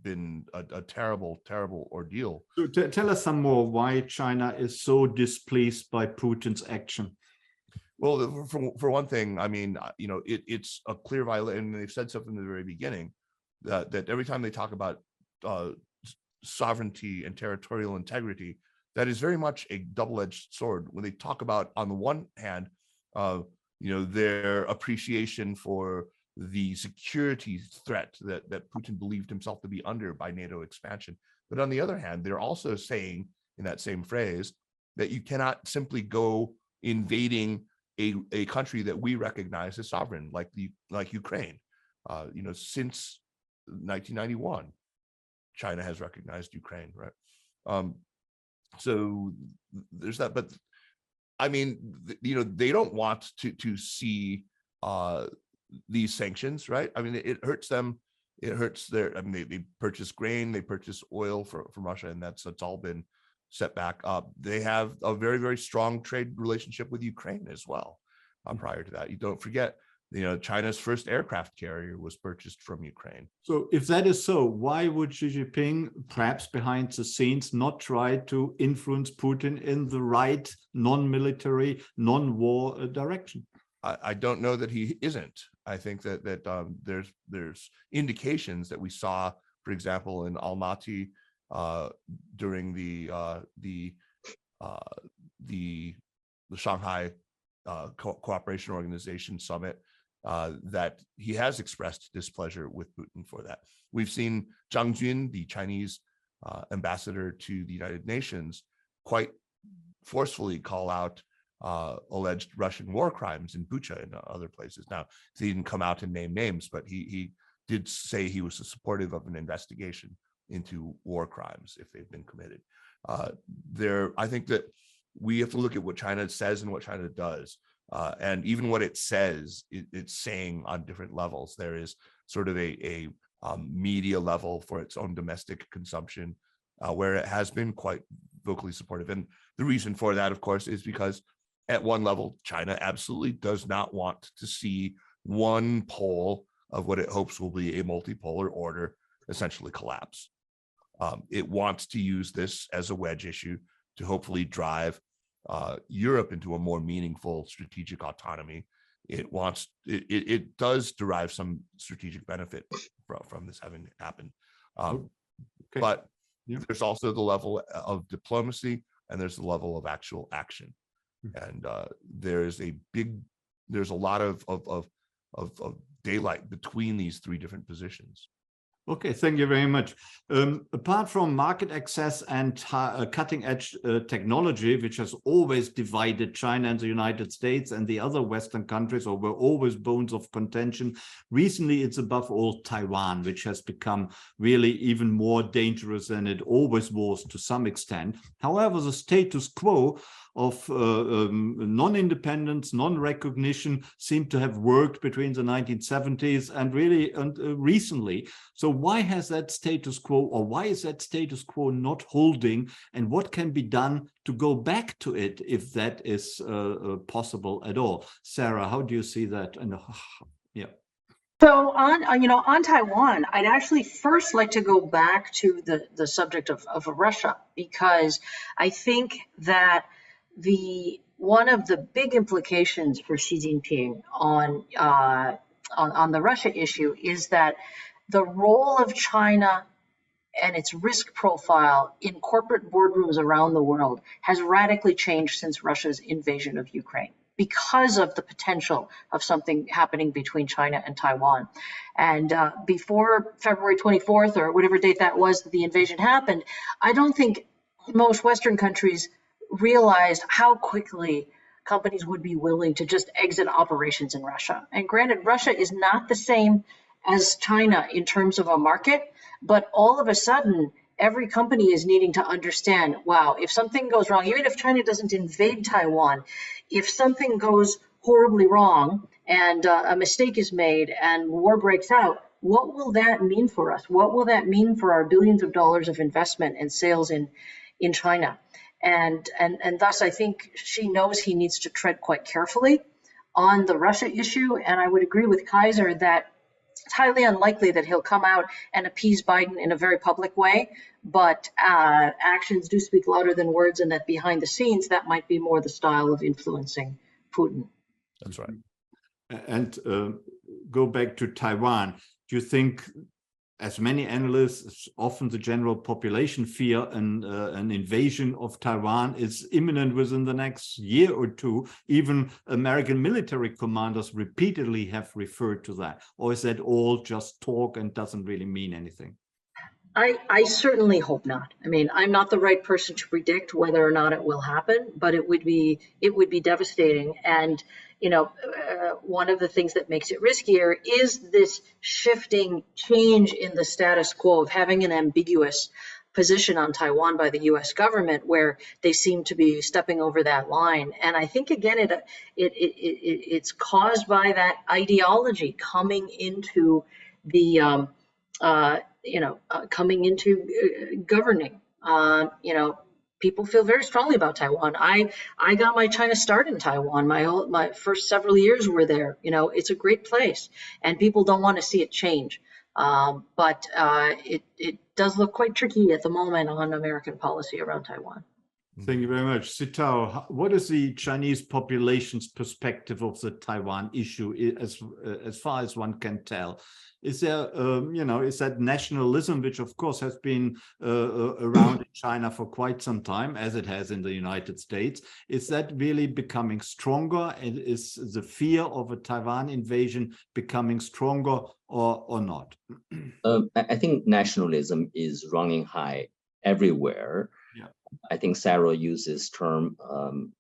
been a terrible, terrible ordeal. So tell us some more why China is so displeased by Putin's action. Well, for one thing, I mean, it's a clear violation, and they've said so from the very beginning that every time they talk about sovereignty and territorial integrity, that is very much a double-edged sword. When they talk about, on the one hand, their appreciation for the security threat that Putin believed himself to be under by NATO expansion, but on the other hand, they're also saying in that same phrase that you cannot simply go invading a country that we recognize as sovereign, like Ukraine. Since 1991, China has recognized Ukraine, right? So there's that, but I mean, they don't want to see these sanctions, right? I mean, it hurts them. It hurts I mean, they purchase grain, they purchase oil from Russia, and that's all been set back. They have a very, very strong trade relationship with Ukraine as well. Prior to that, you don't forget, China's first aircraft carrier was purchased from Ukraine. So if that is so, why would Xi Jinping, perhaps behind the scenes, not try to influence Putin in the right non-military, non-war direction? I don't know that he isn't. I think that there's indications that we saw, for example, in Almaty during the Shanghai Cooperation Organization Summit, that he has expressed displeasure with Putin for that. We've seen Zhang Jun, the Chinese ambassador to the United Nations, quite forcefully call out alleged Russian war crimes in Bucha and other places. Now, he didn't come out and name names, but he did say he was supportive of an investigation into war crimes if they've been committed. I think that we have to look at what China says and what China does. And even what it says, it's saying on different levels. There is sort of a media level for its own domestic consumption, where it has been quite vocally supportive. And the reason for that, of course, is because at one level, China absolutely does not want to see one pole of what it hopes will be a multipolar order essentially collapse. It wants to use this as a wedge issue to hopefully drive Europe into a more meaningful strategic autonomy. It does derive some strategic benefit from this having happened. But there's also the level of diplomacy, and there's the level of actual action. And there's a lot of daylight between these three different positions. Okay, thank you very much. Apart from market access and cutting-edge technology, which has always divided China and the United States and the other Western countries, or were always bones of contention, recently it's above all Taiwan, which has become really even more dangerous than it always was to some extent. However, the status quo of non-independence, non-recognition seemed to have worked between the 1970s and really recently. So why has that status quo, or why is that status quo not holding, and what can be done to go back to it if that is possible at all? Sarah, how do you see that? And yeah. So on Taiwan, I'd actually first like to go back to the subject of Russia, because I think that one of the big implications for Xi Jinping on the Russia issue is that the role of China and its risk profile in corporate boardrooms around the world has radically changed since Russia's invasion of Ukraine, because of the potential of something happening between China and Taiwan. And before February 24th, or whatever date that was that the invasion happened, I don't think most Western countries realized how quickly companies would be willing to just exit operations in Russia. And granted, Russia is not the same as China in terms of a market, but all of a sudden, every company is needing to understand, wow, if something goes wrong, even if China doesn't invade Taiwan, if something goes horribly wrong and a mistake is made and war breaks out, what will that mean for us? What will that mean for our billions of dollars of investment and sales in China? And thus, I think she knows he needs to tread quite carefully on the Russia issue. And I would agree with Kaiser that it's highly unlikely that he'll come out and appease Biden in a very public way, but actions do speak louder than words, and that behind the scenes, that might be more the style of influencing Putin. That's right. And go back to Taiwan. Do you think, as many analysts, often the general population fear an invasion of Taiwan is imminent within the next year or two? Even American military commanders repeatedly have referred to that. Or is that all just talk and doesn't really mean anything? I certainly hope not. I mean, I'm not the right person to predict whether or not it will happen, but it would be devastating. And one of the things that makes it riskier is this shifting change in the status quo of having an ambiguous position on Taiwan by the U.S. government, where they seem to be stepping over that line. And I think again, it's caused by that ideology coming into the coming into governing. People feel very strongly about Taiwan. I got my China start in Taiwan. My first several years were there. It's a great place, and people don't want to see it change. But it does look quite tricky at the moment on American policy around Taiwan. Thank you very much. Sitao, what is the Chinese population's perspective of the Taiwan issue as far as one can tell? Is there, is that nationalism, which of course has been around in China for quite some time, as it has in the United States, is that really becoming stronger? And is the fear of a Taiwan invasion becoming stronger or not? I think nationalism is running high everywhere. Yeah. I think Sarah uses term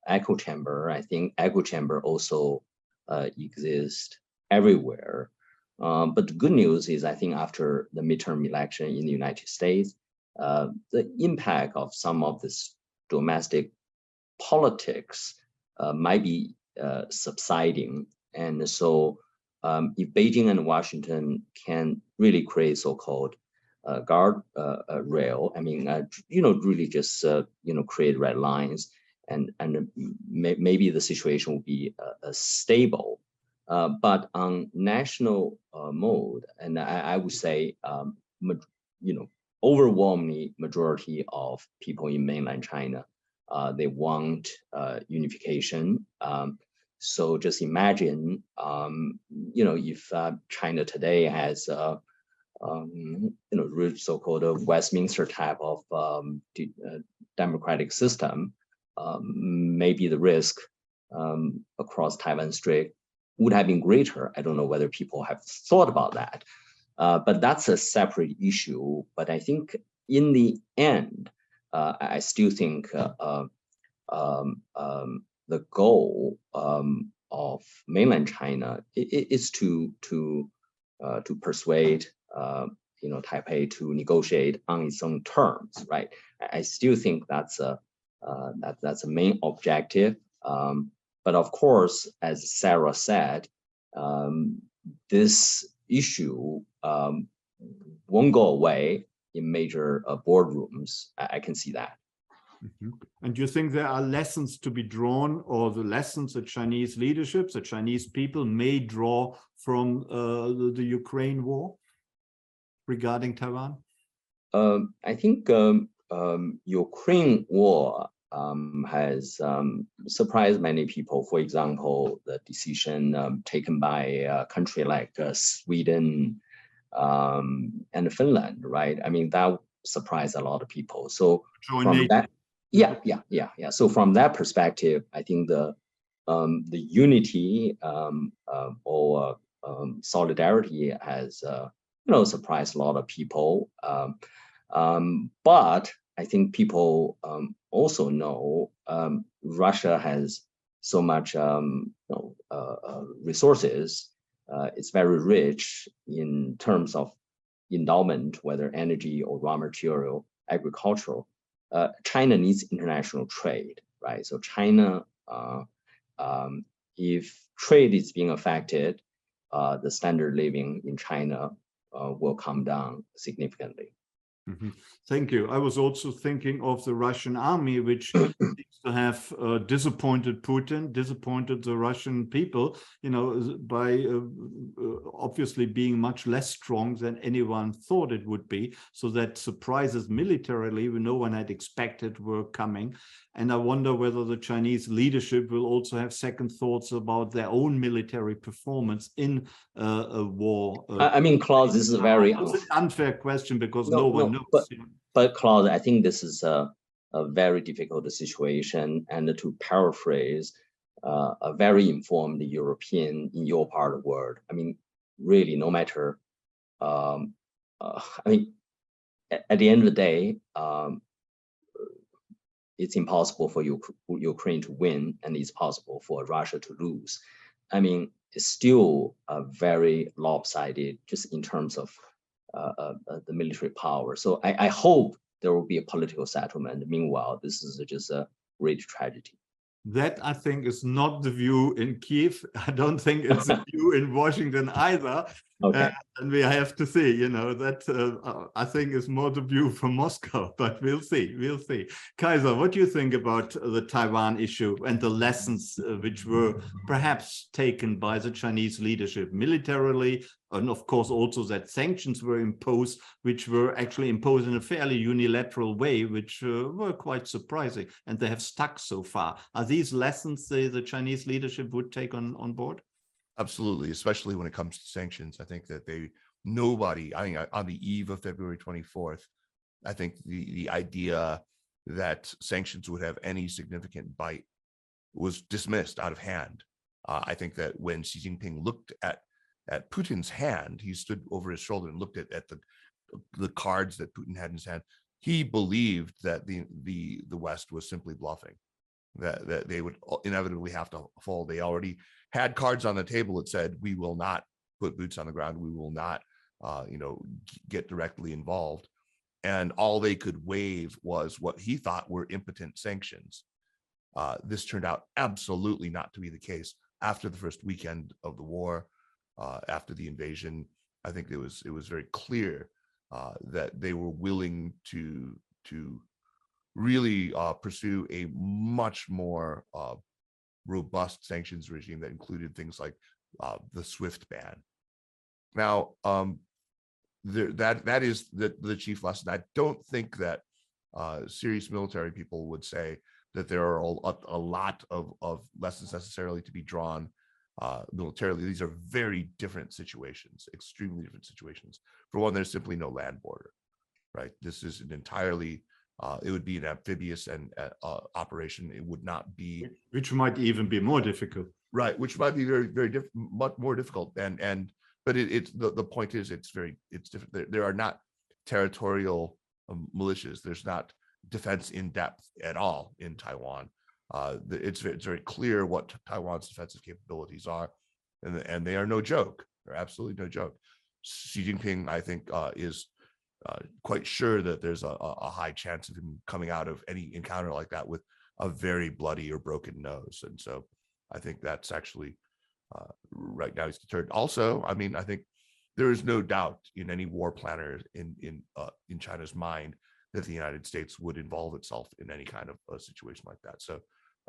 echo chamber. I think echo chamber also exists everywhere. But the good news is, I think after the midterm election in the United States, the impact of some of this domestic politics might be subsiding. And so if Beijing and Washington can really create so-called guard rail, I mean, really just, create red lines, and maybe the situation will be stable. But on national mode, and I would say, overwhelmingly majority of people in mainland China, they want unification. So just imagine, if China today has, so-called Westminster type of democratic system, maybe the risk across Taiwan Strait would have been greater. I don't know whether people have thought about that, but that's a separate issue. But I think in the end, I still think the goal of mainland China is to persuade Taipei to negotiate on its own terms, right? I still think that's a main objective. But of course, as Sarah said, this issue won't go away in major boardrooms. I can see that. Mm-hmm. And do you think there are lessons to be drawn, or the lessons the Chinese leadership, the Chinese people may draw from the Ukraine war regarding Taiwan? I think Ukraine war has surprised many people. For example, the decision taken by a country like Sweden and Finland, right? I mean, that surprised a lot of people. So from that, yeah. So from that perspective, I think the unity or solidarity has surprised a lot of people. But I think people also know Russia has so much resources. It's very rich in terms of endowment, whether energy or raw material, agricultural. China needs international trade, right? So China, if trade is being affected, the standard living in China will come down significantly. Mm-hmm. Thank you. I was also thinking of the Russian army, which seems to have disappointed Putin, disappointed the Russian people, by obviously being much less strong than anyone thought it would be. So that surprises militarily, no one had expected were coming. And I wonder whether the Chinese leadership will also have second thoughts about their own military performance in a war. I mean, Klaus, this is a very unfair question because no one knows. But Klaus, I think this is a very difficult situation. And to paraphrase a very informed European in your part of the world, I mean, really, no matter, I mean, at the end of the day, it's impossible for Ukraine to win, and it's possible for Russia to lose. I mean, it's still very lopsided just in terms of the military power. So I hope there will be a political settlement. Meanwhile, this is just a great tragedy. That, I think, is not the view in Kiev. I don't think it's the view in Washington either. Okay. And we have to see, that I think is more the view from Moscow, but we'll see, Kaiser, what do you think about the Taiwan issue and the lessons which were perhaps taken by the Chinese leadership militarily, and of course also that sanctions were imposed, which were actually imposed in a fairly unilateral way, which were quite surprising, and they have stuck so far. Are these lessons the Chinese leadership would take on board? Absolutely, especially when it comes to sanctions. I think that nobody, I mean, on the eve of February 24th, I think the idea that sanctions would have any significant bite was dismissed out of hand. I think that when Xi Jinping looked at Putin's hand, he stood over his shoulder and looked at the cards that Putin had in his hand. He believed that the West was simply bluffing, that they would inevitably have to fall. They already had cards on the table that said, we will not put boots on the ground. We will not, get directly involved. And all they could wave was what he thought were impotent sanctions. This turned out absolutely not to be the case. After the first weekend of the war, after the invasion, I think it was very clear that they were willing to really pursue a much more robust sanctions regime that included things like the SWIFT ban. Now, that is the chief lesson. I don't think that serious military people would say that there are a lot of lessons necessarily to be drawn militarily. These are very different situations, extremely different situations. For one, there's simply no land border, right? This is an entirely it would be an amphibious and operation. It would not be, which might even be more difficult, right? Which might be very much more difficult. But it's the point is it's different. There are not territorial militias. There's not defense in depth at all in Taiwan. It's very clear what Taiwan's defensive capabilities are, and they are no joke. They're absolutely no joke. Xi Jinping, I think, is quite sure that there's a high chance of him coming out of any encounter like that with a very bloody or broken nose. And so I think that's actually right now he's deterred. Also, I mean, I think there is no doubt in any war planner in China's mind that the United States would involve itself in any kind of a situation like that. So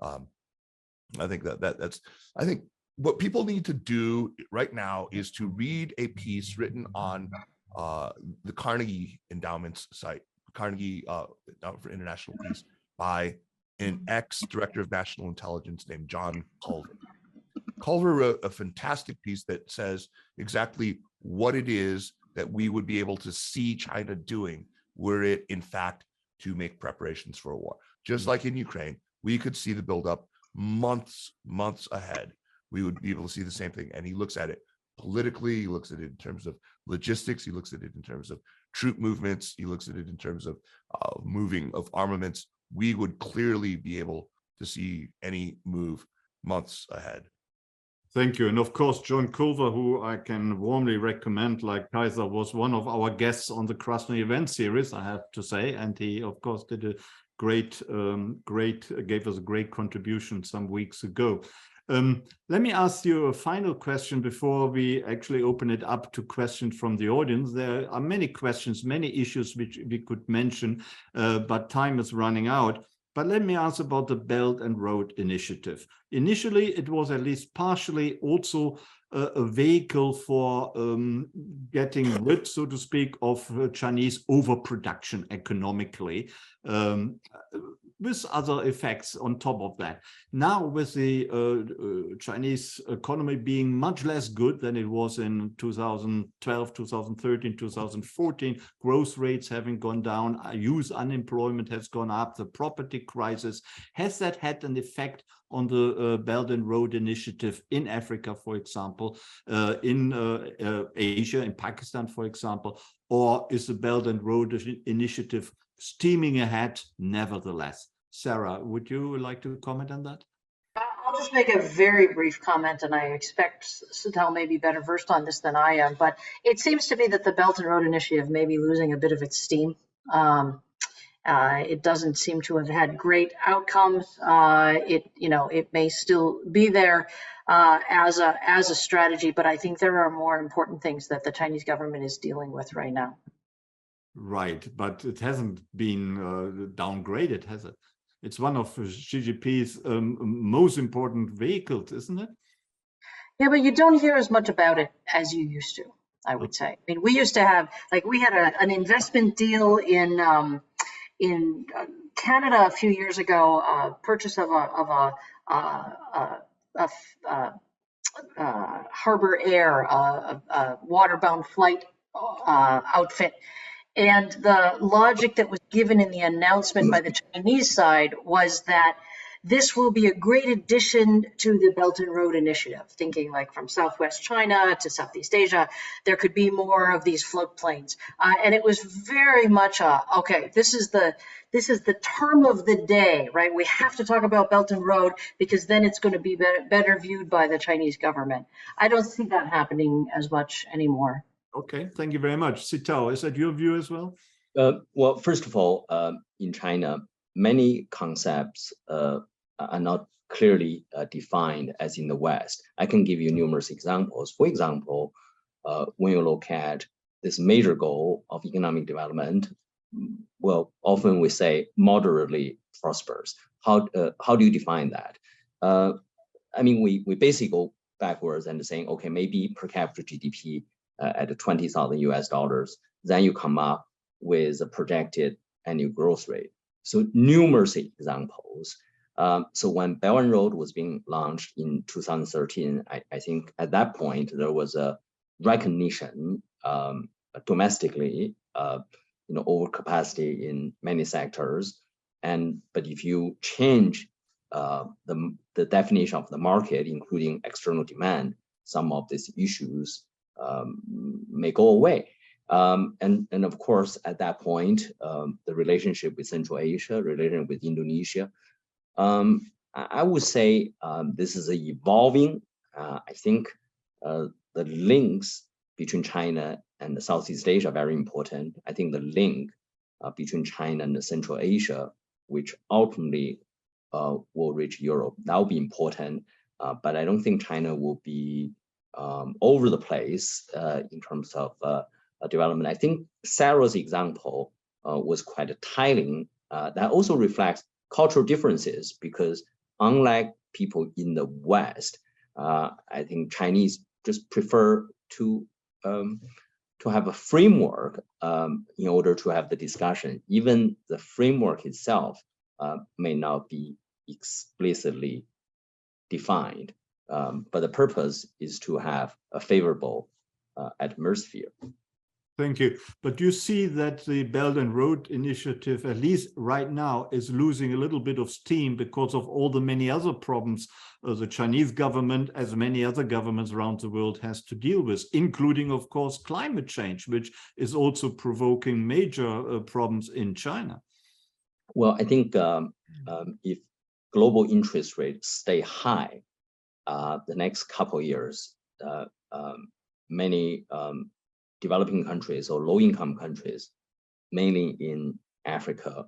I think that's I think what people need to do right now is to read a piece written on the Carnegie Endowment's site, Carnegie Endowment for International Peace, by an ex-director of national intelligence named John Culver. Culver wrote a fantastic piece that says exactly what it is that we would be able to see China doing were it, in fact, to make preparations for a war. Just like in Ukraine, we could see the buildup months ahead. We would be able to see the same thing. And he looks at it politically, he looks at it in terms of logistics, he looks at it in terms of troop movements, he looks at it in terms of moving of armaments, we would clearly be able to see any move months ahead. Thank you. And of course, John Culver, who I can warmly recommend, like Kaiser, was one of our guests on the Krasno Event series, I have to say. And he, of course, did a gave us a great contribution some weeks ago. Let me ask you a final question before we actually open it up to questions from the audience. There are many questions, many issues which we could mention, but time is running out. But let me ask about the Belt and Road Initiative. Initially, it was at least partially also a vehicle for getting rid, so to speak, of Chinese overproduction economically, with other effects on top of that. Now, with the Chinese economy being much less good than it was in 2012, 2013, 2014, growth rates having gone down, youth unemployment has gone up, the property crisis, has that had an effect on the Belt and Road Initiative in Africa, for example, in Asia, in Pakistan, for example, or is the Belt and Road Initiative steaming ahead nevertheless? Sarah, would you like to comment on that? I'll just make a very brief comment, and I expect Sitao may be better versed on this than I am, but it seems to me that the Belt and Road Initiative may be losing a bit of its steam. It doesn't seem to have had great outcomes. It may still be there as a strategy, but I think there are more important things that the Chinese government is dealing with right now. Right, but it hasn't been downgraded, has it? It's one of Xi Jinping's most important vehicles, isn't it? Yeah, but you don't hear as much about it as you used to, I would say. I mean, we used to have, we had an investment deal in Canada a few years ago, purchase of a Harbor Air, a waterbound flight outfit. And the logic that was given in the announcement by the Chinese side was that this will be a great addition to the Belt and Road Initiative, thinking like from Southwest China to Southeast Asia, there could be more of these float planes. And it was very much okay, this is the term of the day, right? We have to talk about Belt and Road because then it's going to be better viewed by the Chinese government. I don't see that happening as much anymore. Okay, thank you very much. Sitao, is that your view as well? Well, first of all, in China, many concepts are not clearly defined as in the West. I can give you numerous examples. For example, when you look at this major goal of economic development, well, often we say moderately prosperous. How do you define that? I mean, we basically go backwards and saying, okay, maybe per capita GDP at $20,000 US, then you come up with a projected annual growth rate. So numerous examples. So when Belt and Road was being launched in 2013, I think at that point there was a recognition domestically, overcapacity in many sectors. But if you change the definition of the market, including external demand, some of these issues may go away. And of course, at that point, the relationship with Central Asia, relationship with Indonesia, I would say this is evolving. I think the links between China and Southeast Asia are very important. I think the link between China and Central Asia, which ultimately will reach Europe, that will be important. But I don't think China will be over the place in terms of development. I think Sarah's example was quite telling. That also reflects cultural differences because unlike people in the West, I think Chinese just prefer to have a framework in order to have the discussion. Even the framework itself may not be explicitly defined. But the purpose is to have a favorable atmosphere. Thank you. But you see that the Belt and Road Initiative, at least right now, is losing a little bit of steam because of all the many other problems the Chinese government, as many other governments around the world, has to deal with, including, of course, climate change, which is also provoking major problems in China. Well, I think if global interest rates stay high, the next couple of years, many developing countries or low-income countries, mainly in Africa,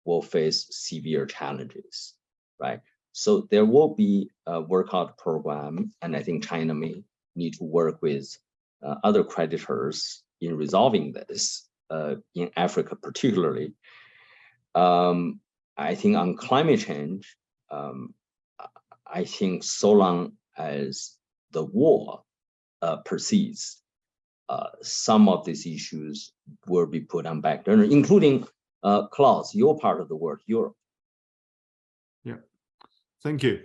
will face severe challenges, right? So there will be a workout program, and I think China may need to work with other creditors in resolving this, in Africa particularly. I think on climate change, I think so long as the war persists, some of these issues will be put on back burner, including Klaus, your part of the world, Europe. Yeah, thank you.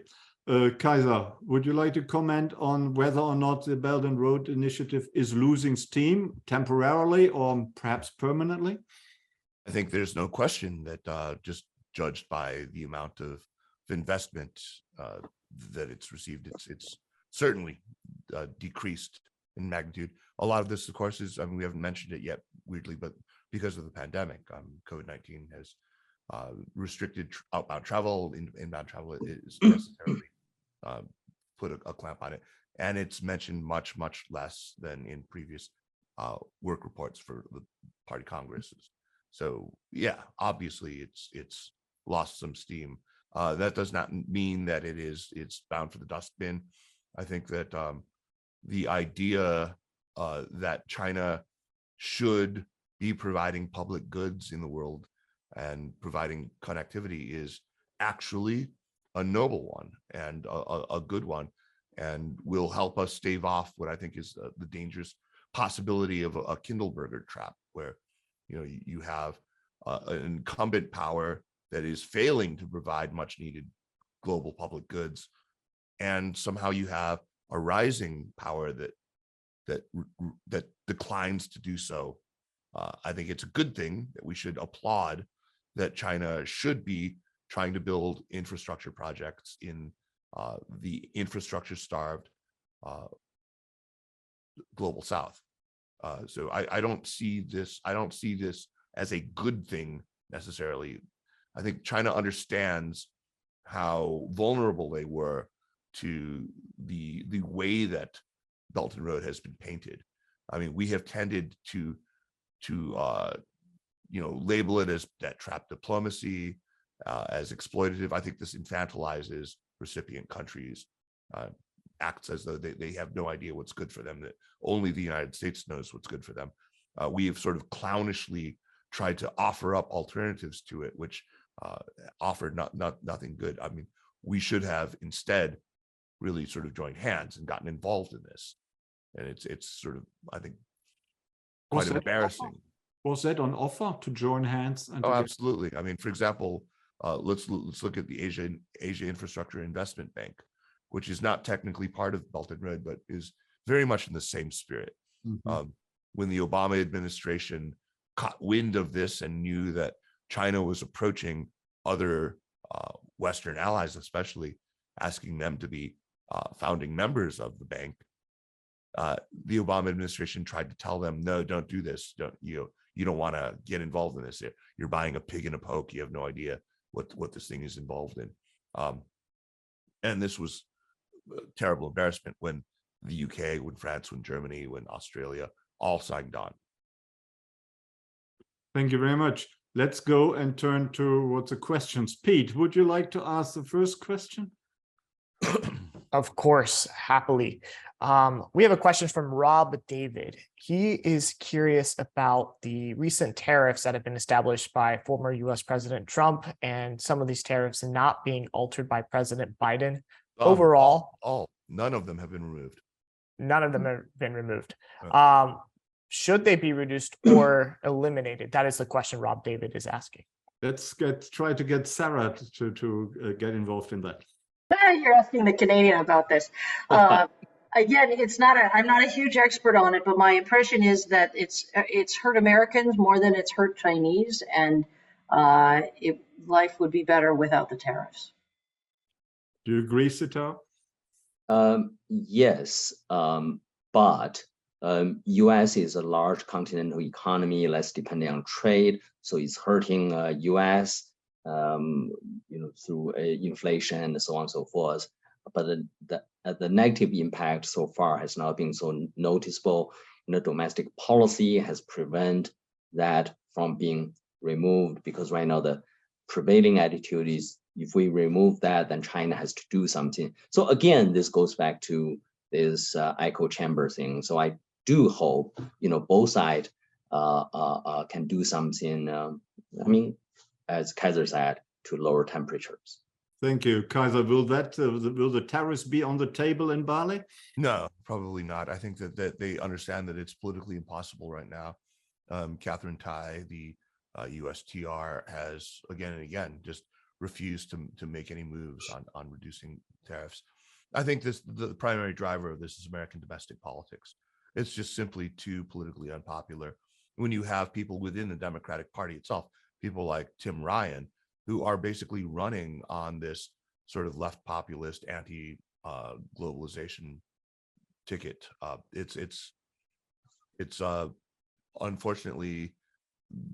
Kaiser, would you like to comment on whether or not the Belt and Road Initiative is losing steam temporarily or perhaps permanently? I think there's no question that just judged by the amount of investment that it's received, it's certainly decreased in magnitude. A lot of this, of course, is, I mean, we haven't mentioned it yet, weirdly, but because of the pandemic, COVID-19 has restricted outbound travel, inbound travel is necessarily put a clamp on it. And it's mentioned much, much less than in previous work reports for the party congresses. So yeah, obviously it's lost some steam. That does not mean that it's bound for the dustbin. I think that the idea that China should be providing public goods in the world and providing connectivity is actually a noble one and a good one, and will help us stave off what I think is the dangerous possibility of a Kindleberger trap, where you have an incumbent power that is failing to provide much needed global public goods, and somehow you have a rising power that declines to do so. I think it's a good thing that we should applaud that China should be trying to build infrastructure projects in the infrastructure-starved global South. So I don't see this as a good thing necessarily. I think China understands how vulnerable they were to the way that Belt and Road has been painted. I mean, we have tended to label it as that trap diplomacy, as exploitative. I think this infantilizes recipient countries, acts as though they have no idea what's good for them, that only the United States knows what's good for them. We have sort of clownishly tried to offer up alternatives to it, which offered nothing good. I mean, we should have instead really sort of joined hands and gotten involved in this. And it's sort of, I think, quite embarrassing. Was that on offer to join hands? And absolutely. I mean, for example, let's look at the Asia Infrastructure Investment Bank, which is not technically part of Belt and Road, but is very much in the same spirit. Mm-hmm. When the Obama administration caught wind of this and knew that China was approaching other Western allies, especially asking them to be founding members of the bank, the Obama administration tried to tell them, no, don't do this. You don't want to get involved in this. You're buying a pig in a poke. You have no idea what this thing is involved in. And this was a terrible embarrassment when the UK, when France, when Germany, when Australia all signed on. Thank you very much. Let's go and turn to the questions. Pete, would you like to ask the first question? Of course, happily. We have a question from Rob David. He is curious about the recent tariffs that have been established by former US President Trump, and some of these tariffs not being altered by President Biden. Overall, none of them have been removed. None of them have been removed. Should they be reduced or eliminated? That is the question Rob David is asking. Let's try to get Sarah to get involved in that. You're asking the Canadian about this. Again, I'm not a huge expert on it, but my impression is that it's hurt Americans more than it's hurt Chinese, and life would be better without the tariffs. Do you agree, Sitao? Yes, but U.S. is a large continental economy, less dependent on trade, so it's hurting U.S. Through inflation and so on and so forth. But the negative impact so far has not been so noticeable. Domestic policy has prevented that from being removed, because right now the prevailing attitude is, if we remove that, then China has to do something. So again, this goes back to this echo chamber thing. So I do hope, both sides can do something. As Kaiser said, to lower temperatures. Thank you, Kaiser. Will the tariffs be on the table in Bali? No, probably not. I think that they understand that it's politically impossible right now. Catherine Tai, the USTR, has again and again just refused to make any moves on reducing tariffs. I think the primary driver of this is American domestic politics. It's just simply too politically unpopular when you have people within the Democratic Party itself, people like Tim Ryan, who are basically running on this sort of left populist anti-globalization ticket. It's unfortunately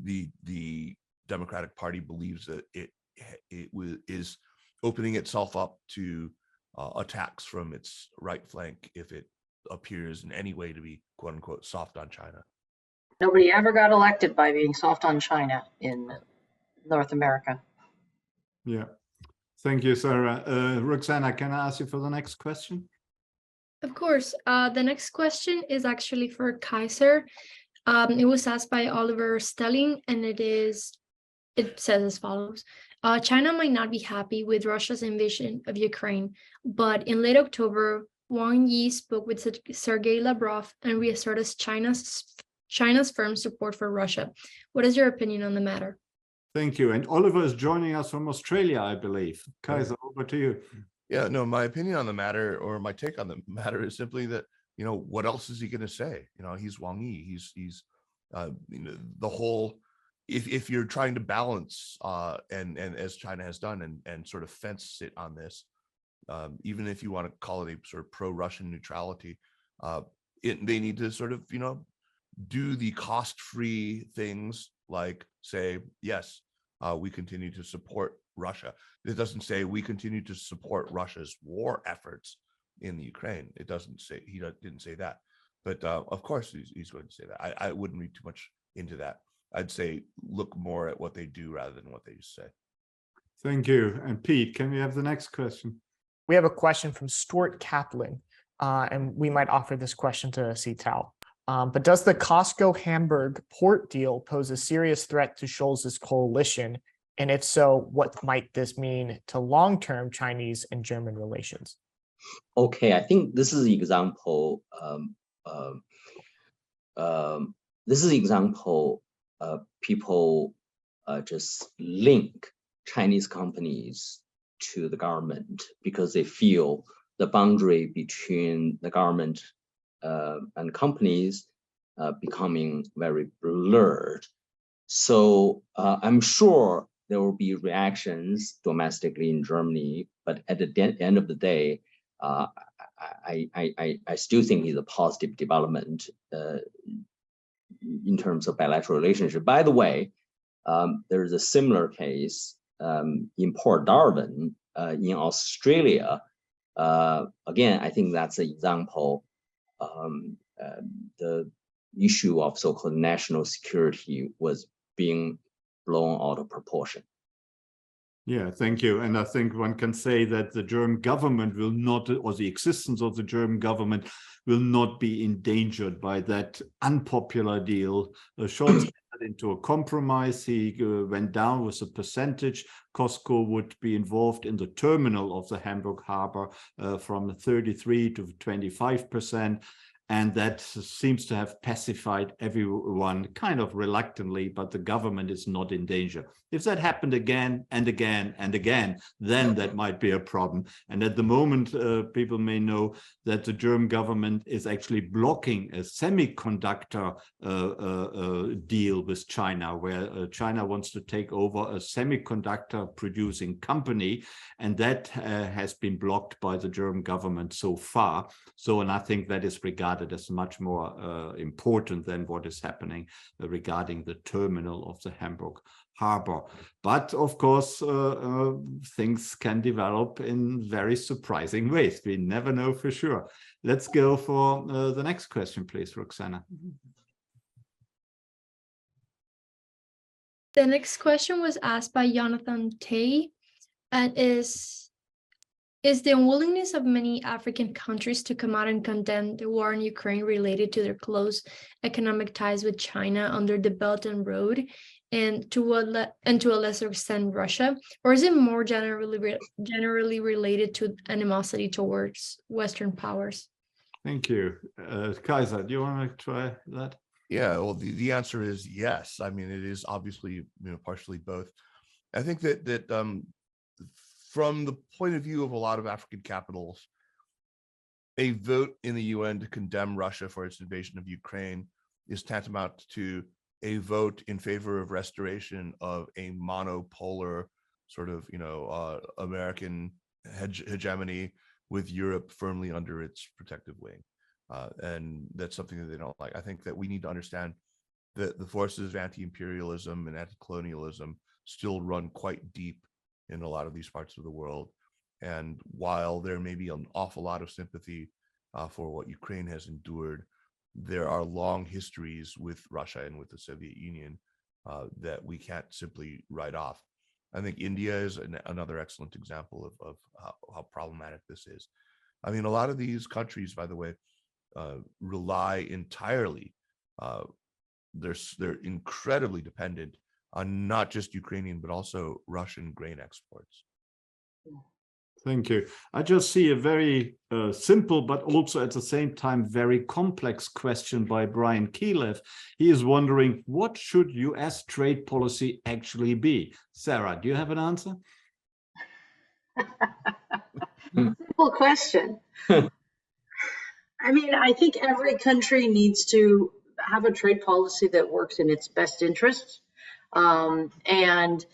the Democratic Party believes that it is opening itself up to attacks from its right flank if it appears in any way to be quote unquote soft on China. Nobody ever got elected by being soft on China in North America. Yeah. Thank you, Sarah. Roxana, can I ask you for the next question? Of course. The next question is actually for Kaiser. It was asked by Oliver Stelling, and it says as follows. China might not be happy with Russia's invasion of Ukraine, but in late October, Wang Yi spoke with Sergei Lavrov and reasserted China's firm support for Russia. What is your opinion on the matter? Thank you. And Oliver is joining us from Australia, I believe. Kaiser, over to you. Yeah, no, my opinion on the matter, or my take on the matter, is simply that, what else is he going to say? He's Wang Yi. He's the whole, if you're trying to balance and as China has done and sort of fence it on this, even if you want to call it a sort of pro-Russian neutrality, they need to sort of, do the cost-free things like say, yes, we continue to support Russia. It doesn't say we continue to support Russia's war efforts in the Ukraine. It doesn't say, he didn't say that. But of course, he's going to say that. I wouldn't read too much into that. I'd say look more at what they do rather than what they say. Thank you. And Pete, can we have the next question? We have a question from Stuart Kaplan, and we might offer this question to Sitao. But does the Costco-Hamburg port deal pose a serious threat to Scholz's coalition? And if so, what might this mean to long-term Chinese and German relations? Okay, I think this is an example. People just link Chinese companies to the government because they feel the boundary between the government and companies becoming very blurred. So I'm sure there will be reactions domestically in Germany, but at the end of the day, I still think it's a positive development in terms of bilateral relationship. By the way, there's a similar case in Port Darwin in Australia. Again, I think that's an example. The issue of so-called national security was being blown out of proportion. Yeah, thank you. And I think one can say that the German government will not, or the existence of the German government will not be endangered by that unpopular deal. Scholz entered into a compromise. He went down with a percentage. Costco would be involved in the terminal of the Hamburg harbor from 33 to 25%. And that seems to have pacified everyone kind of reluctantly, but the government is not in danger. If that happened again and again and again, then that might be a problem. And at the moment, people may know that the German government is actually blocking a semiconductor deal with China, where China wants to take over a semiconductor producing company, and that has been blocked by the German government so far. So, and I think that is regarded as much more important than what is happening regarding the terminal of the Hamburg harbor. But of course, things can develop in very surprising ways. We never know for sure. Let's go for the next question, please, Roxana. The next question was asked by Jonathan Tay, and is the unwillingness of many African countries to come out and condemn the war in Ukraine related to their close economic ties with China under the Belt and Road, and to a lesser extent Russia, or is it more generally related to animosity towards Western powers? Thank you. Kaiser, do you want to try that? Yeah, well, the answer is yes. I mean, it is obviously, partially both. I think that from the point of view of a lot of African capitals, a vote in the UN to condemn Russia for its invasion of Ukraine is tantamount to a vote in favor of restoration of a monopolar sort of, American hegemony with Europe firmly under its protective wing. And that's something that they don't like. I think that we need to understand that the forces of anti-imperialism and anti-colonialism still run quite deep in a lot of these parts of the world. And while there may be an awful lot of sympathy for what Ukraine has endured, there are long histories with Russia and with the Soviet Union that we can't simply write off. I think India is another excellent example of how problematic this is. I mean, a lot of these countries, by the way, rely entirely, they're incredibly dependent on not just Ukrainian, but also Russian grain exports. Thank you. I just see a very simple, but also at the same time very complex question by Brian Keelev. He is wondering, what should US trade policy actually be? Sarah, do you have an answer? Simple question. I mean, I think every country needs to have a trade policy that works in its best interests. And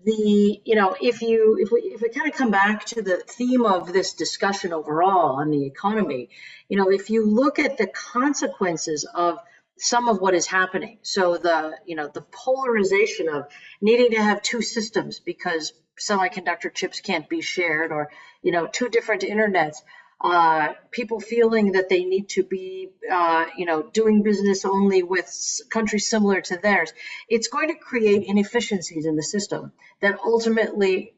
if we kind of come back to the theme of this discussion overall on the economy, if you look at the consequences of some of what is happening, so the polarization of needing to have two systems because semiconductor chips can't be shared, or two different internets, people feeling that they need to be, doing business only with countries similar to theirs. It's going to create inefficiencies in the system that ultimately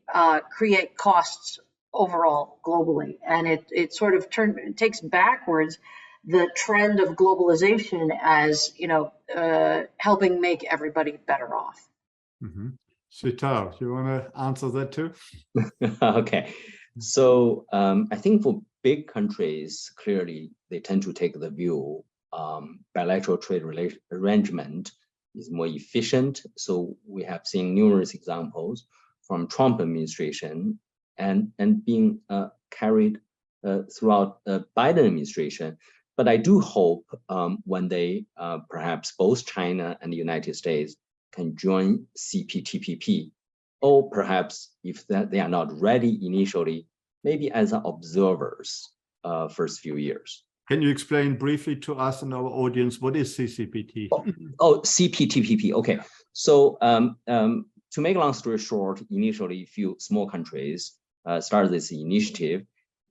create costs overall globally, and it sort of takes backwards the trend of globalization as helping make everybody better off. Mm-hmm. Sitao, you want to answer that too? Okay. So I think for big countries, clearly they tend to take the view bilateral trade arrangement is more efficient. So we have seen numerous examples from Trump administration and being carried throughout the Biden administration. But I do hope when they perhaps both China and the United States can join CPTPP, or perhaps if they are not ready initially, maybe as observers first few years. Can you explain briefly to us and our audience what is CCPT? Oh, CPTPP. Okay. So to make a long story short, initially a few small countries started this initiative.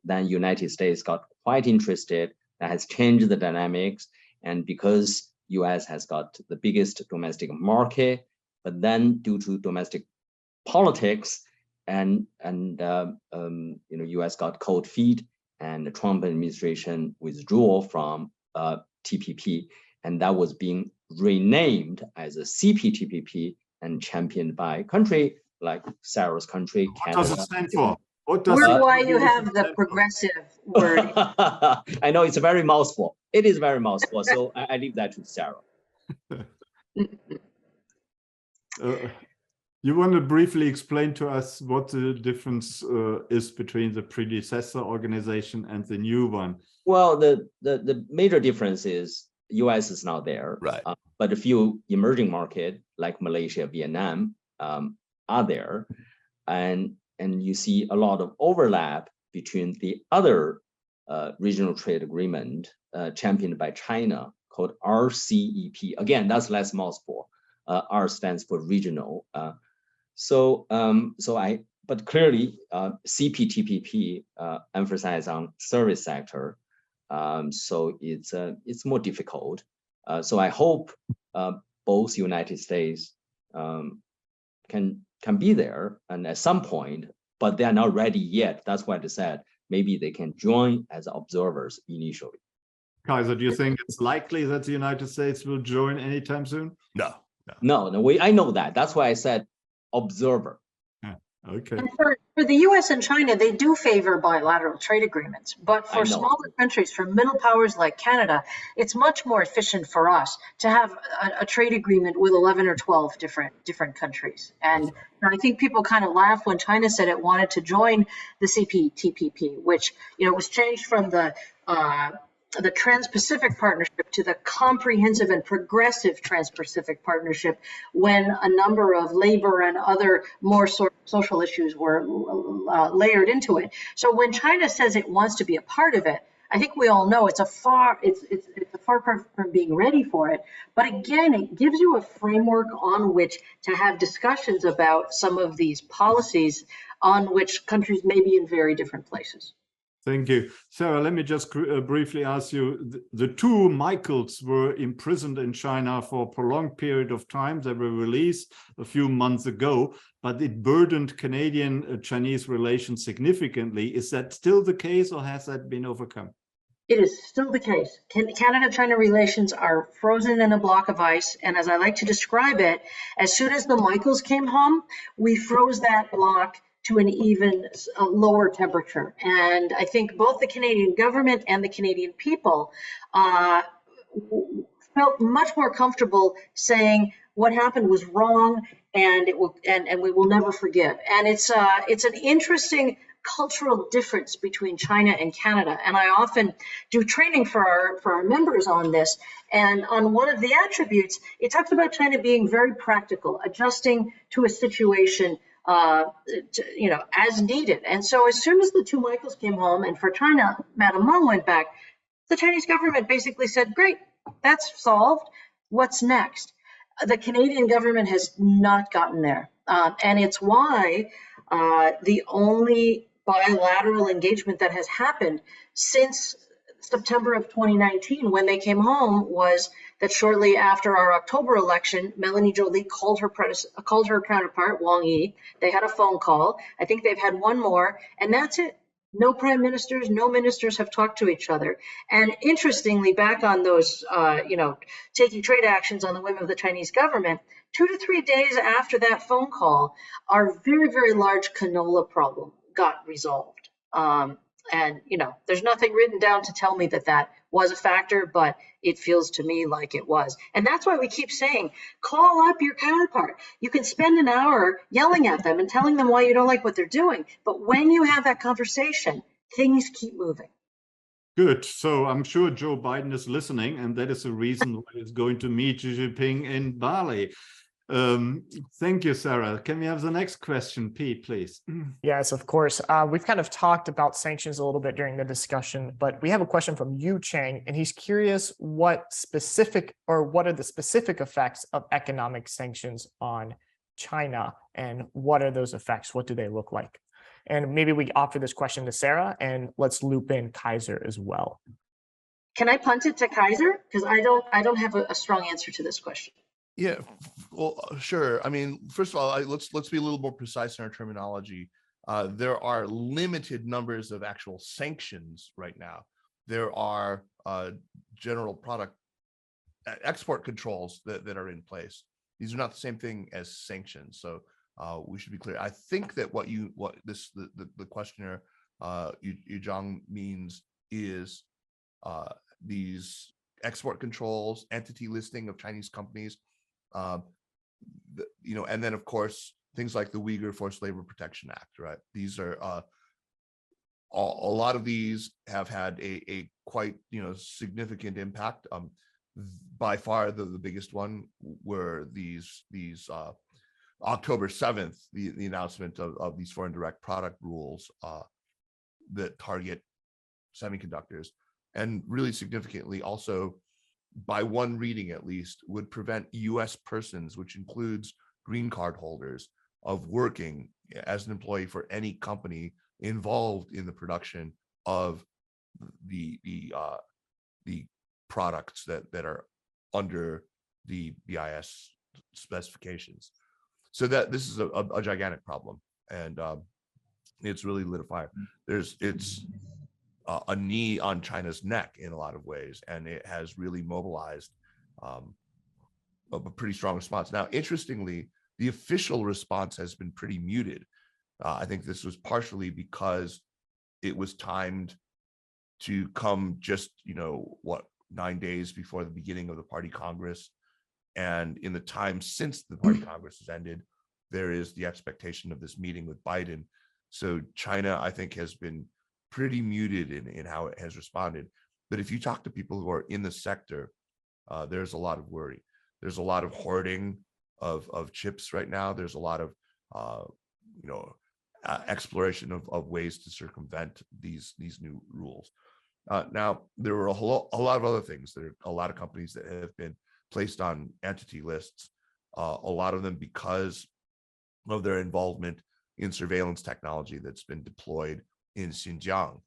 Then United States got quite interested. That has changed the dynamics, and because US has got the biggest domestic market, but then due to domestic politics and US got cold feet, and the Trump administration withdrew from TPP, and that was being renamed as a CPTPP and championed by country like Sarah's country, Canada. What does it stand for? What does Word the why you abbreviation have the stand for? progressive word. I know it's a very mouthful. It is very mouthful. So I leave that to Sarah. You want to briefly explain to us what the difference is between the predecessor organization and the new one? Well, the major difference is US is not there, Right. But a few emerging markets like Malaysia, Vietnam are there, and you see a lot of overlap between the other regional trade agreement championed by China called RCEP. Again, that's less mouthful. R stands for regional. But clearly, CPTPP emphasize on service sector, so it's more difficult. So I hope both United States can be there, and at some point, but they are not ready yet. That's why they said maybe they can join as observers initially. Kaiser, do you think it's likely that the United States will join anytime soon? No, I know that. That's why I said observer. Okay. And for the US and China, they do favor bilateral trade agreements. But for smaller countries, for middle powers like Canada, it's much more efficient for us to have a trade agreement with 11 or 12 different countries. And I think people kind of laugh when China said it wanted to join the CPTPP, which was changed from the Trans-Pacific Partnership to the Comprehensive and Progressive Trans-Pacific Partnership, when a number of labor and other more social issues were layered into it. So when China says it wants to be a part of it, I think we all know it's a far from being ready for it. But again, it gives you a framework on which to have discussions about some of these policies on which countries may be in very different places. Thank you. Sarah, let me just briefly ask you, the two Michaels were imprisoned in China for a prolonged period of time. They were released a few months ago, but it burdened Canadian-Chinese relations significantly. Is that still the case, or has that been overcome? It is still the case. Canada-China relations are frozen in a block of ice, and as I like to describe it, as soon as the Michaels came home, we froze that block to an even lower temperature. And I think both the Canadian government and the Canadian people felt much more comfortable saying what happened was wrong, and we will never forgive. And it's an interesting cultural difference between China and Canada. And I often do training for our members on this. And on one of the attributes, it talks about China being very practical, adjusting to a situation as needed. And so as soon as the two Michaels came home, and for China, Madam Meng went back, the Chinese government basically said, great, that's solved. What's next? The Canadian government has not gotten there. And it's why the only bilateral engagement that has happened since September of 2019, when they came home, was that shortly after our October election, Melanie Joly called her counterpart, Wang Yi. They had a phone call. I think they've had one more, and that's it. No prime ministers, no ministers have talked to each other. And interestingly, back on those, taking trade actions on the whim of the Chinese government, 2 to 3 days after that phone call, our very, very large canola problem got resolved. And, there's nothing written down to tell me that was a factor, but it feels to me like it was. And that's why we keep saying, call up your counterpart. You can spend an hour yelling at them and telling them why you don't like what they're doing. But when you have that conversation, things keep moving. Good. So I'm sure Joe Biden is listening, and that is the reason why he's going to meet Xi Jinping in Bali. Thank you, Sarah. Can we have the next question, Pete, please? Yes, of course. We've kind of talked about sanctions a little bit during the discussion, but we have a question from Yu Chang, and he's curious what are the specific effects of economic sanctions on China, and what are those effects? What do they look like? And maybe we offer this question to Sarah, and let's loop in Kaiser as well. Can I punt it to Kaiser? Because I don't have a strong answer to this question. Yeah, well, sure. I mean, first of all, let's be a little more precise in our terminology. There are limited numbers of actual sanctions right now. There are general product export controls that are in place. These are not the same thing as sanctions. So we should be clear. I think that the questioner Yu Zhang means is these export controls, entity listing of Chinese companies, and then of course things like the Uyghur Forced Labor Protection Act, right? These are a lot of these have had a quite significant impact. By far the biggest one were these October 7th, the announcement of these foreign direct product rules that target semiconductors, and really significantly also, by one reading at least, would prevent US persons, which includes green card holders, of working as an employee for any company involved in the production of the products that are under the BIS specifications. So that this is a gigantic problem, and it's really lit a fire. It's a knee on China's neck in a lot of ways, and it has really mobilized a pretty strong response. Now, interestingly, the official response has been pretty muted. I think this was partially because it was timed to come just 9 days before the beginning of the Party Congress, and in the time since the Party Congress has ended, there is the expectation of this meeting with Biden. So China, I think, has been pretty muted in how it has responded. But if you talk to people who are in the sector, there's a lot of worry. There's a lot of hoarding of chips right now. There's a lot of exploration of ways to circumvent these new rules. Now, there were a lot of other things. There are a lot of companies that have been placed on entity lists, a lot of them because of their involvement in surveillance technology that's been deployed in Xinjiang.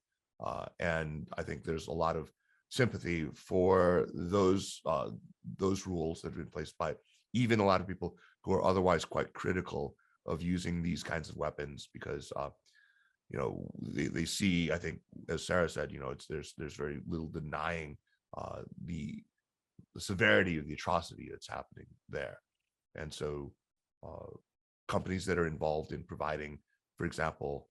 And I think there's a lot of sympathy for those rules that have been placed by even a lot of people who are otherwise quite critical of using these kinds of weapons, because they see, I think, as Sarah said, there's very little denying the severity of the atrocity that's happening there. And so companies that are involved in providing, for example,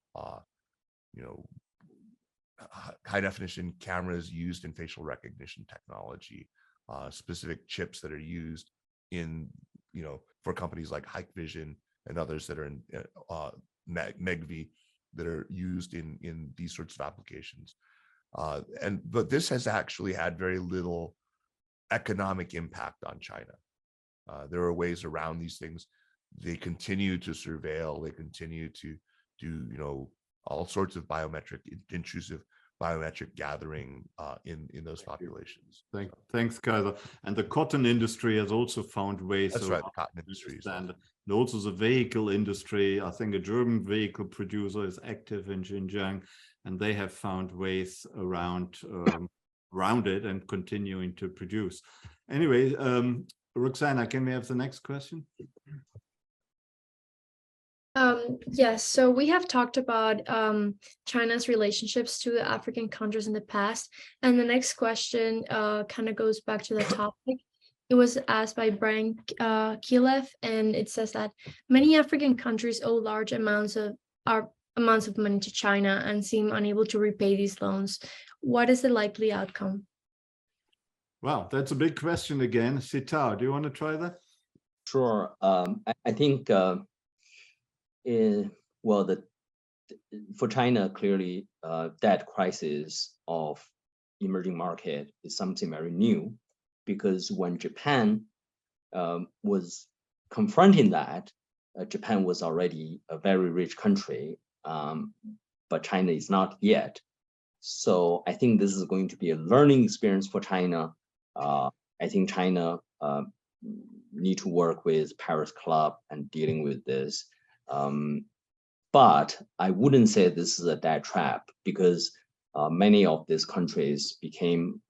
high definition cameras used in facial recognition technology, specific chips that are used in, for companies like Hikvision and others that are in Megvii, that are used in these sorts of applications. But this has actually had very little economic impact on China. There are ways around these things. They continue to surveil, they continue to do, all sorts of intrusive biometric gathering in those populations. Thanks, Kaiser. And the cotton industry has also found ways. That's right, the cotton industry. And also the vehicle industry. I think a German vehicle producer is active in Xinjiang, and they have found ways around it and continuing to produce. Anyway, Roxana, can we have the next question? Yes, so we have talked about China's relationships to the African countries in the past, and the next question kind of goes back to the topic. It was asked by Brian Kilev, and it says that many African countries owe large amounts of money to China and seem unable to repay these loans. What is the likely outcome? Wow, that's a big question again. Sitao, do you want to try that? Sure. I think for China, clearly, debt crisis of emerging market is something very new, because when Japan was confronting that, Japan was already a very rich country, but China is not yet. So I think this is going to be a learning experience for China. I think China need to work with Paris Club and dealing with this. But I wouldn't say this is a debt trap, because many of these countries became,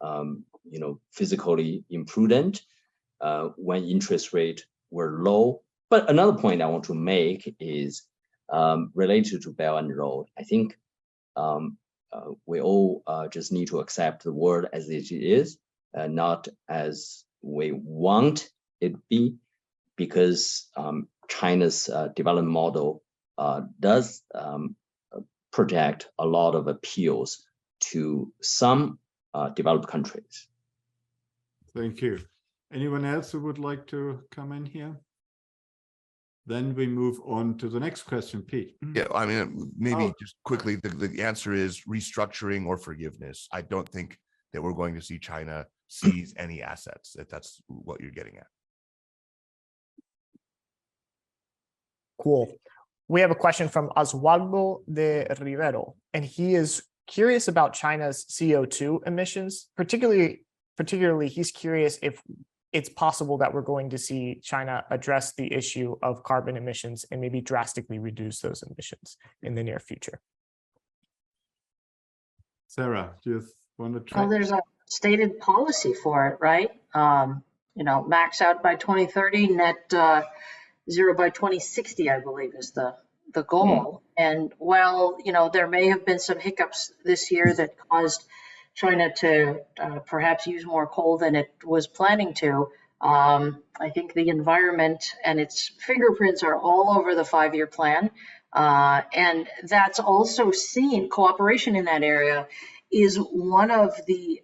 physically imprudent when interest rates were low. But another point I want to make is related to Belt and Road. I think we all just need to accept the world as it is, not as we want it to be, because China's development model does project a lot of appeals to some developed countries. Thank you. Anyone else who would like to come in here? Then we move on to the next question, Pete. Yeah, I mean, maybe just quickly, the answer is restructuring or forgiveness. I don't think that we're going to see China seize any assets, if that's what you're getting at. Cool. We have a question from Oswaldo de Rivero, and he is curious about China's CO2 emissions. Particularly, he's curious if it's possible that we're going to see China address the issue of carbon emissions and maybe drastically reduce those emissions in the near future. Sarah, do you want to try? Well, there's a stated policy for it, right? Max out by 2030, net zero by 2060, I believe, is the goal. And while, there may have been some hiccups this year that caused China to perhaps use more coal than it was planning to, I think the environment and its fingerprints are all over the 5-year plan. And that's also seen, cooperation in that area is one of the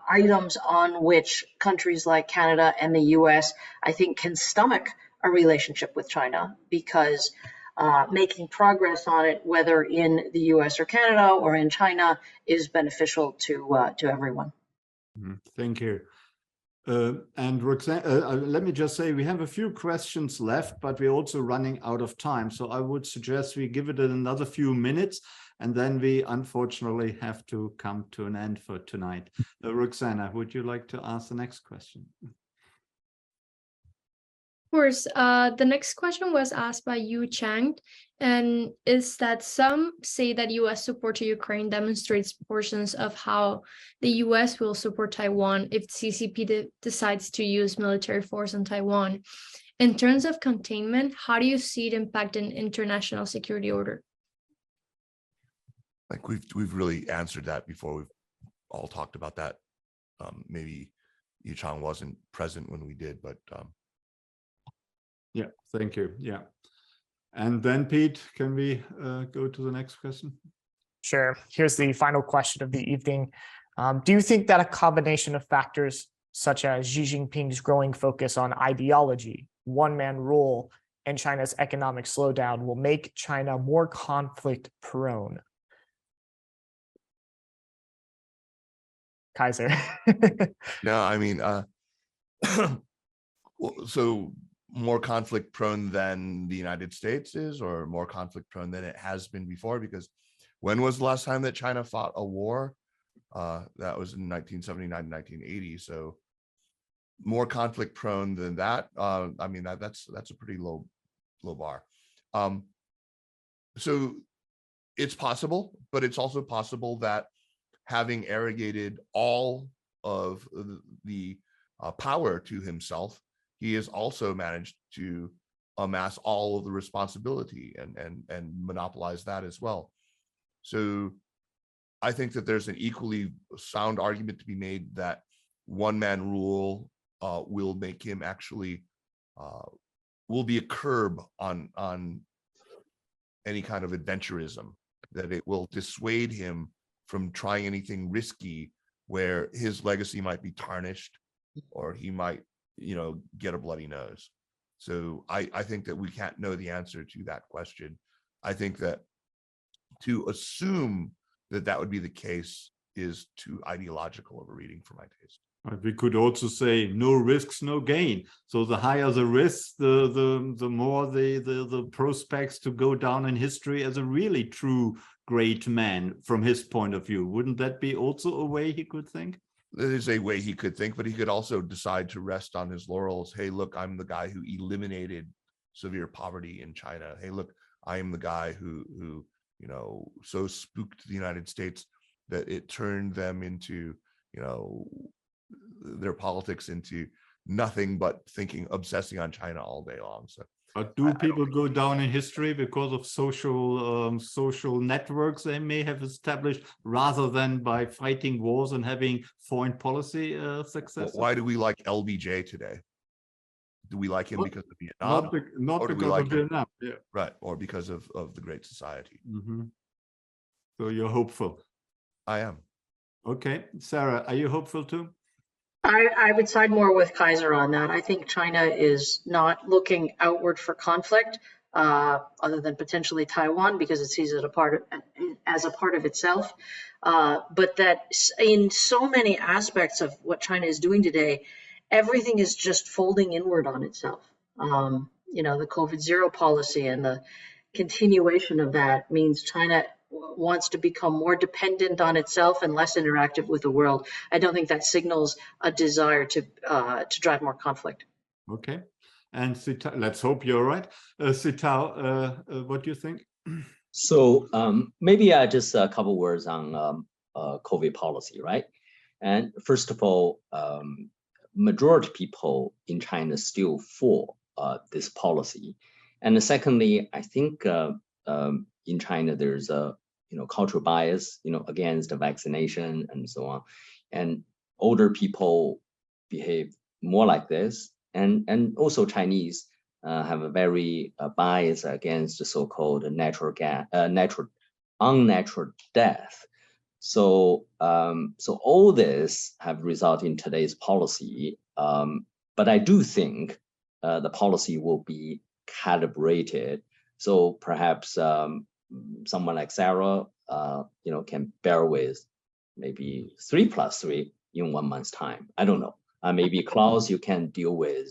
items on which countries like Canada and the US, I think, can stomach a relationship with China, because making progress on it, whether in the US or Canada or in China, is beneficial to everyone. Thank you. And Roxanne, let me just say, we have a few questions left, but we're also running out of time. So I would suggest we give it another few minutes, and then we unfortunately have to come to an end for tonight. Roxana, would you like to ask the next question? Of course. The next question was asked by Yu Chang, and is that some say that U.S. support to Ukraine demonstrates portions of how the U.S. will support Taiwan if CCP decides to use military force on Taiwan. In terms of containment, how do you see it impact an international security order? Like we've really answered that before. We've all talked about that. Maybe Yu Chang wasn't present when we did, but yeah, thank you. Yeah. And then, Pete, can we go to the next question? Sure. Here's the final question of the evening. Do you think that a combination of factors such as Xi Jinping's growing focus on ideology, one-man rule, and China's economic slowdown will make China more conflict-prone? Kaiser. no, I mean, so more conflict prone than the United States is, or more conflict prone than it has been before? Because when was the last time that China fought a war? That was in 1979, 1980. So more conflict prone than that. I mean, that's a pretty low bar. So it's possible, but it's also possible that having arrogated all of the power to himself, he has also managed to amass all of the responsibility and monopolize that as well. So I think that there's an equally sound argument to be made that one-man rule will make him actually, will be a curb on any kind of adventurism, that it will dissuade him from trying anything risky where his legacy might be tarnished, or he might, get a bloody nose. So I think that we can't know the answer to that question. I think that to assume that that would be the case is too ideological of a reading for my taste. We could also say no risks, no gain. So the higher the risk, the more the prospects to go down in history as a really true great man from his point of view. Wouldn't that be also a way he could think? There is a way he could think, but he could also decide to rest on his laurels. Hey, look, I'm the guy who eliminated severe poverty in China. Hey, look, I am the guy who so spooked the United States that it turned them into, their politics into nothing but obsessing on China all day long. So do people go down in history because of social networks they may have established, rather than by fighting wars and having foreign policy success? Why do we like LBJ today? Do we like him Not- because of Vietnam? Not or do we because like of him? Vietnam. Yeah. Right, or because of the Great Society? So you're hopeful. I am. Okay, Sarah, are you hopeful too? I would side more with Kaiser on that. I think China is not looking outward for conflict, other than potentially Taiwan, because it sees it as a part of itself. But that in so many aspects of what China is doing today, everything is just folding inward on itself. The COVID-0 policy and the continuation of that means China wants to become more dependent on itself and less interactive with the world. I don't think that signals a desire to drive more conflict. Okay, and Sitao, let's hope you're right. Sitao, what do you think? So maybe just a couple words on COVID policy, right? And first of all, majority of people in China still for this policy. And secondly, I think in China there's a cultural bias, against the vaccination and so on, and older people behave more like this, and also Chinese have a very bias against the so-called unnatural death. So all this have resulted in today's policy, but I do think the policy will be calibrated. So perhaps someone like Sarah, can bear with maybe 3+3 in 1 month's time. I don't know. Maybe Klaus, you can deal with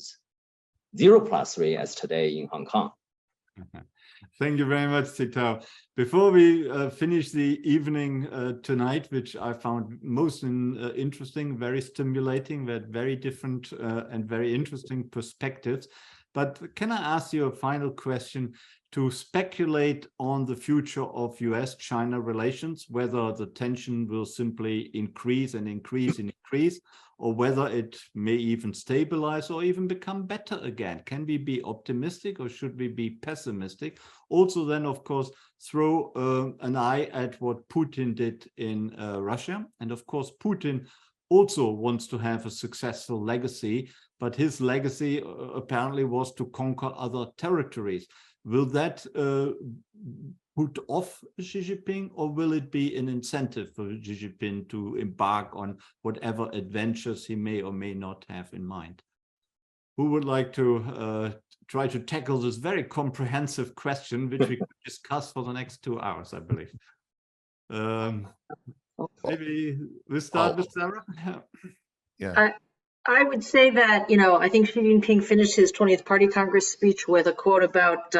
0+3 as today in Hong Kong. Thank you very much, Sitao. Before we finish the evening tonight, which I found most interesting, very stimulating, with very different and very interesting perspectives. But can I ask you a final question to speculate on the future of US-China relations, whether the tension will simply increase and increase and increase, or whether it may even stabilize or even become better again? Can we be optimistic or should we be pessimistic? Also then, of course, throw an eye at what Putin did in Russia. And of course, Putin also wants to have a successful legacy, but his legacy apparently was to conquer other territories. Will that put off Xi Jinping, or will it be an incentive for Xi Jinping to embark on whatever adventures he may or may not have in mind? Who would like to try to tackle this very comprehensive question, which we could discuss for the next 2 hours, I believe? Maybe we start with Sarah. Yeah. I would say that, I think Xi Jinping finished his 20th Party Congress speech with a quote about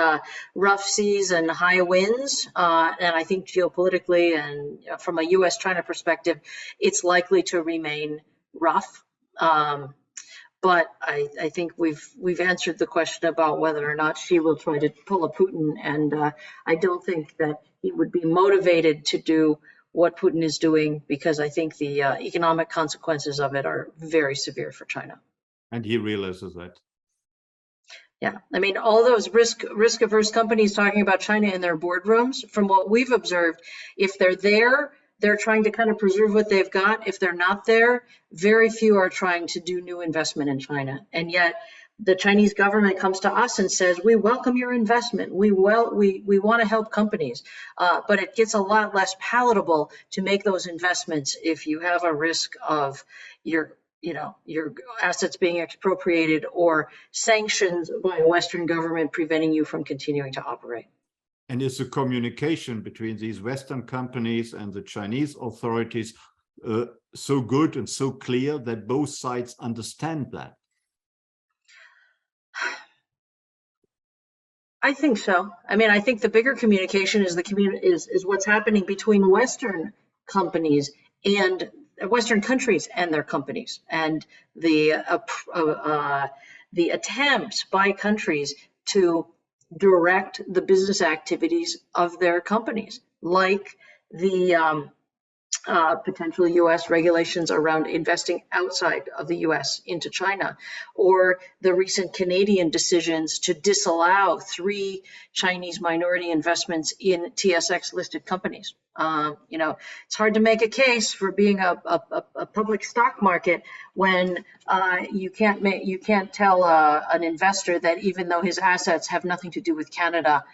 rough seas and high winds. And I think geopolitically and from a US-China perspective, it's likely to remain rough. But I think we've answered the question about whether or not Xi will try to pull a Putin. And I don't think that he would be motivated to do what Putin is doing, because I think the economic consequences of it are very severe for China. And he realizes that. Yeah, I mean, all those risk-averse companies talking about China in their boardrooms, from what we've observed, if they're there, they're trying to kind of preserve what they've got. If they're not there, very few are trying to do new investment in China. And yet the Chinese government comes to us and says, we welcome your investment. We want to help companies, but it gets a lot less palatable to make those investments if you have a risk of your assets being expropriated or sanctions by a Western government preventing you from continuing to operate. And is the communication between these Western companies and the Chinese authorities so good and so clear that both sides understand that? I think so. I mean, I think the bigger communication is is what's happening between Western companies and Western countries and their companies, and the attempts by countries to direct the business activities of their companies, like the potential U.S. regulations around investing outside of the U.S. into China, or the recent Canadian decisions to disallow 3 Chinese minority investments in TSX-listed companies. It's hard to make a case for being a public stock market when you can't tell an investor that even though his assets have nothing to do with Canada,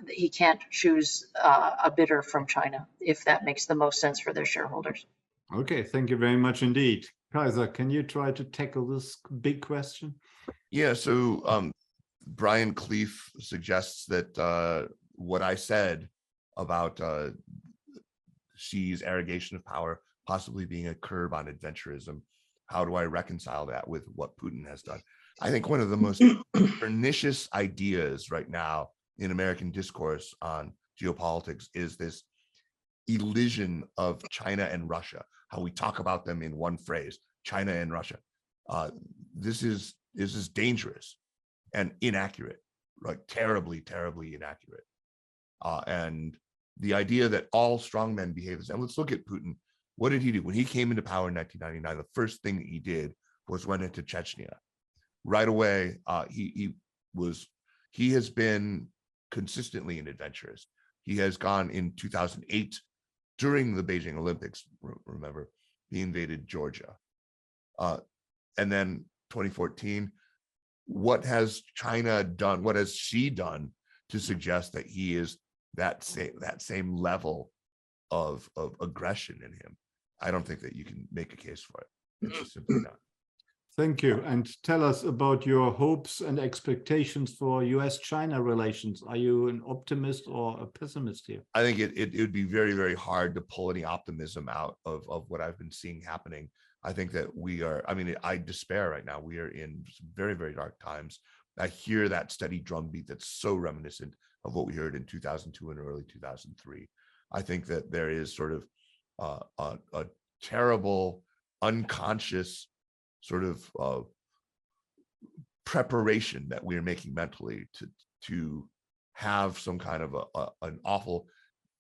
he can't choose a bidder from China, if that makes the most sense for their shareholders. Okay, thank you very much indeed. Kaiser, can you try to tackle this big question? Yeah, so Brian Cleef suggests that what I said about Xi's arrogation of power possibly being a curb on adventurism, how do I reconcile that with what Putin has done? I think one of the most pernicious ideas right now in American discourse on geopolitics is this elision of China and Russia, how we talk about them in one phrase, China and Russia. This is dangerous and inaccurate, like terribly, terribly inaccurate. And the idea that all strongmen behave as, and let's look at Putin. What did he do? When he came into power in 1999, the first thing that he did was went into Chechnya. Right away, he has been consistently an adventurist. He has gone in 2008 during the Beijing Olympics, remember, he invaded Georgia. And then 2014, what has China done? What has Xi done to suggest that he is that same level of aggression in him? I don't think that you can make a case for it. It's just simply not. Thank you. And tell us about your hopes and expectations for US-China relations. Are you an optimist or a pessimist here? I think it would be very, very hard to pull any optimism out of what I've been seeing happening. I think that I despair right now. We are in some very, very dark times. I hear that steady drumbeat that's so reminiscent of what we heard in 2002 and early 2003. I think that there is sort of a terrible, unconscious sort of preparation that we are making mentally to have some kind of an awful,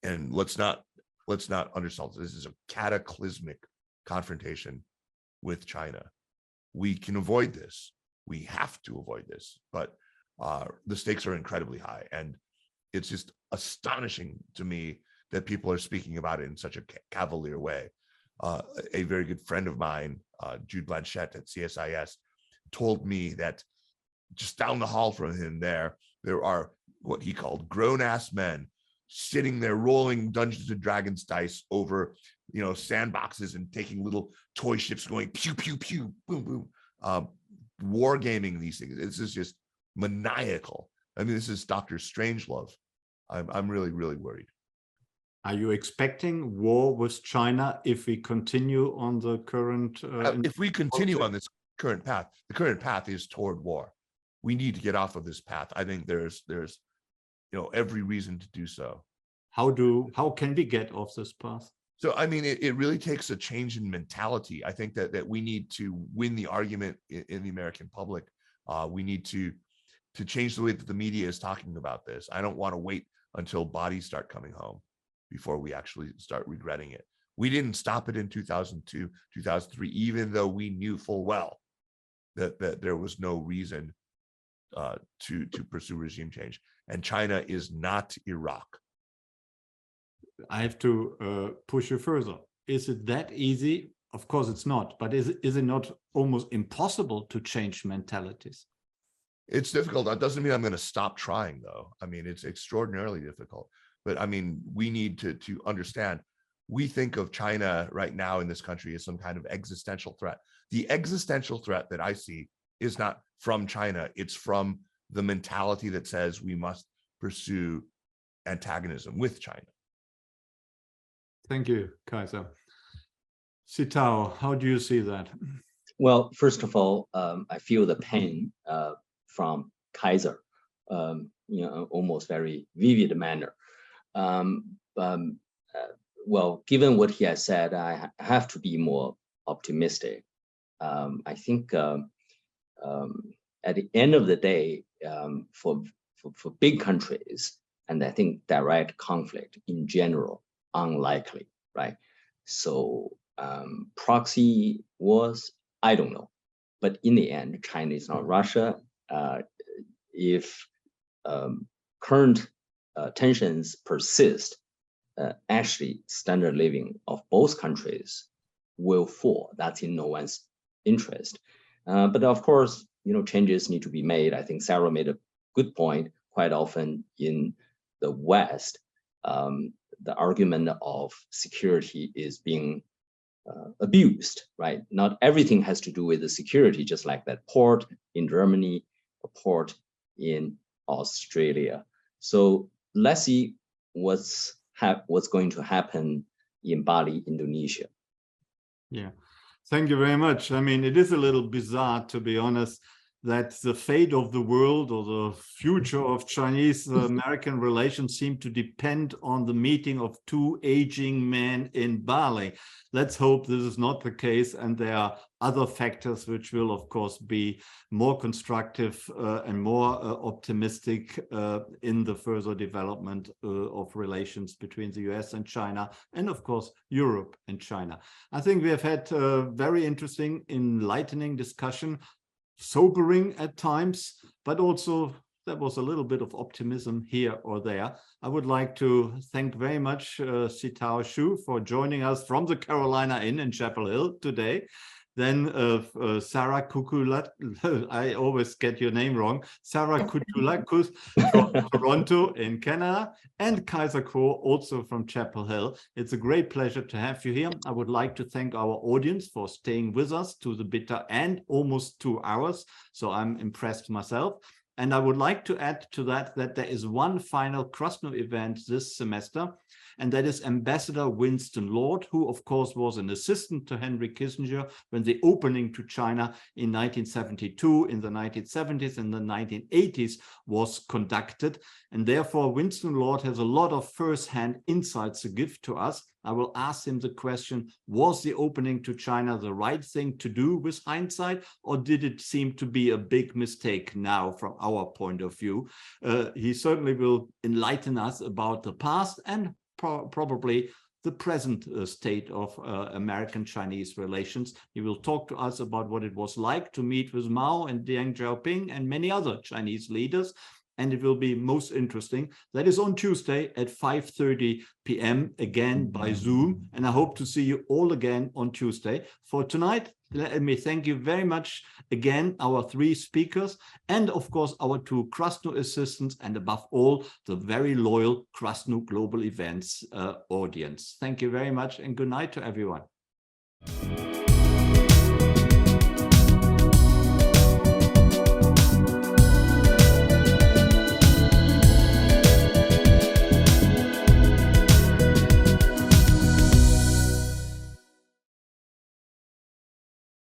and let's not undersell this is a cataclysmic confrontation with China. We can avoid this. We have to avoid this, but the stakes are incredibly high, and it's just astonishing to me that people are speaking about it in such a cavalier way. A very good friend of mine, Jude Blanchette at CSIS, told me that just down the hall from him there are what he called grown-ass men sitting there rolling Dungeons and Dragons dice over, sandboxes and taking little toy ships going pew, pew, pew, boom, boom, wargaming these things. This is just maniacal. I mean, this is Dr. Strangelove. I'm really, really worried. Are you expecting war with China if we continue on the current? If we continue on this current path, the current path is toward war. We need to get off of this path. I think there's every reason to do so. How can we get off this path? So I mean, it really takes a change in mentality. I think that we need to win the argument in the American public. We need to change the way that the media is talking about this. I don't want to wait until bodies start coming home before we actually start regretting it. We didn't stop it in 2002, 2003, even though we knew full well that there was no reason to pursue regime change. And China is not Iraq. I have to push you further. Is it that easy? Of course it's not, but is it not almost impossible to change mentalities? It's difficult. That doesn't mean I'm going to stop trying, though. I mean, it's extraordinarily difficult. But I mean, we need to understand, we think of China right now in this country as some kind of existential threat. The existential threat that I see is not from China. It's from the mentality that says we must pursue antagonism with China. Thank you, Kaiser. Sitao, how do you see that? Well, first of all, I feel the pain from Kaiser, almost very vivid manner. Well, given what he has said, I have to be more optimistic. I think at the end of the day, for big countries, and I think direct conflict in general, unlikely, right? So proxy wars, I don't know. But in the end, China is not Russia. If current tensions persist, actually standard living of both countries will fall. That's in no one's interest. But of course, changes need to be made. I think Sarah made a good point. Quite often in the West, the argument of security is being abused, right? Not everything has to do with the security, just like that port in Germany, a port in Australia. So let's see what's going to happen in Bali, Indonesia. Yeah, thank you very much. I mean, it is a little bizarre, to be honest, that the fate of the world or the future of Chinese-American relations seem to depend on the meeting of two aging men in Bali. Let's hope this is not the case, and there are other factors which will, of course, be more constructive and more optimistic in the further development of relations between the US and China, and of course, Europe and China. I think we have had a very interesting, enlightening discussion, sobering at times, but also there was a little bit of optimism here or there. I would like to thank very much Sitao Xu for joining us from the Carolina Inn in Chapel Hill today. Then Sarah Kutulakos, I always get your name wrong, Sarah Kutulakos from Toronto in Canada, and Kaiser Kuo, also from Chapel Hill. It's a great pleasure to have you here. I would like to thank our audience for staying with us to the bitter end, almost 2 hours. So I'm impressed myself. And I would like to add to that there is one final Krasno event this semester, and that is Ambassador Winston Lord, who of course was an assistant to Henry Kissinger when the opening to China in 1972, in the 1970s and the 1980s was conducted. And therefore Winston Lord has a lot of first-hand insights to give to us. I will ask him the question, was the opening to China the right thing to do with hindsight, or did it seem to be a big mistake now from our point of view? He certainly will enlighten us about the past and probably the present state of American-Chinese relations. He will talk to us about what it was like to meet with Mao and Deng Xiaoping and many other Chinese leaders. And it will be most interesting. That is on Tuesday at 5:30 p.m. again by Zoom. And I hope to see you all again on Tuesday. For tonight, let me thank you very much again, our 3 speakers, and of course, our 2 Krasno assistants, and above all, the very loyal Krasno Global Events audience. Thank you very much and good night to everyone.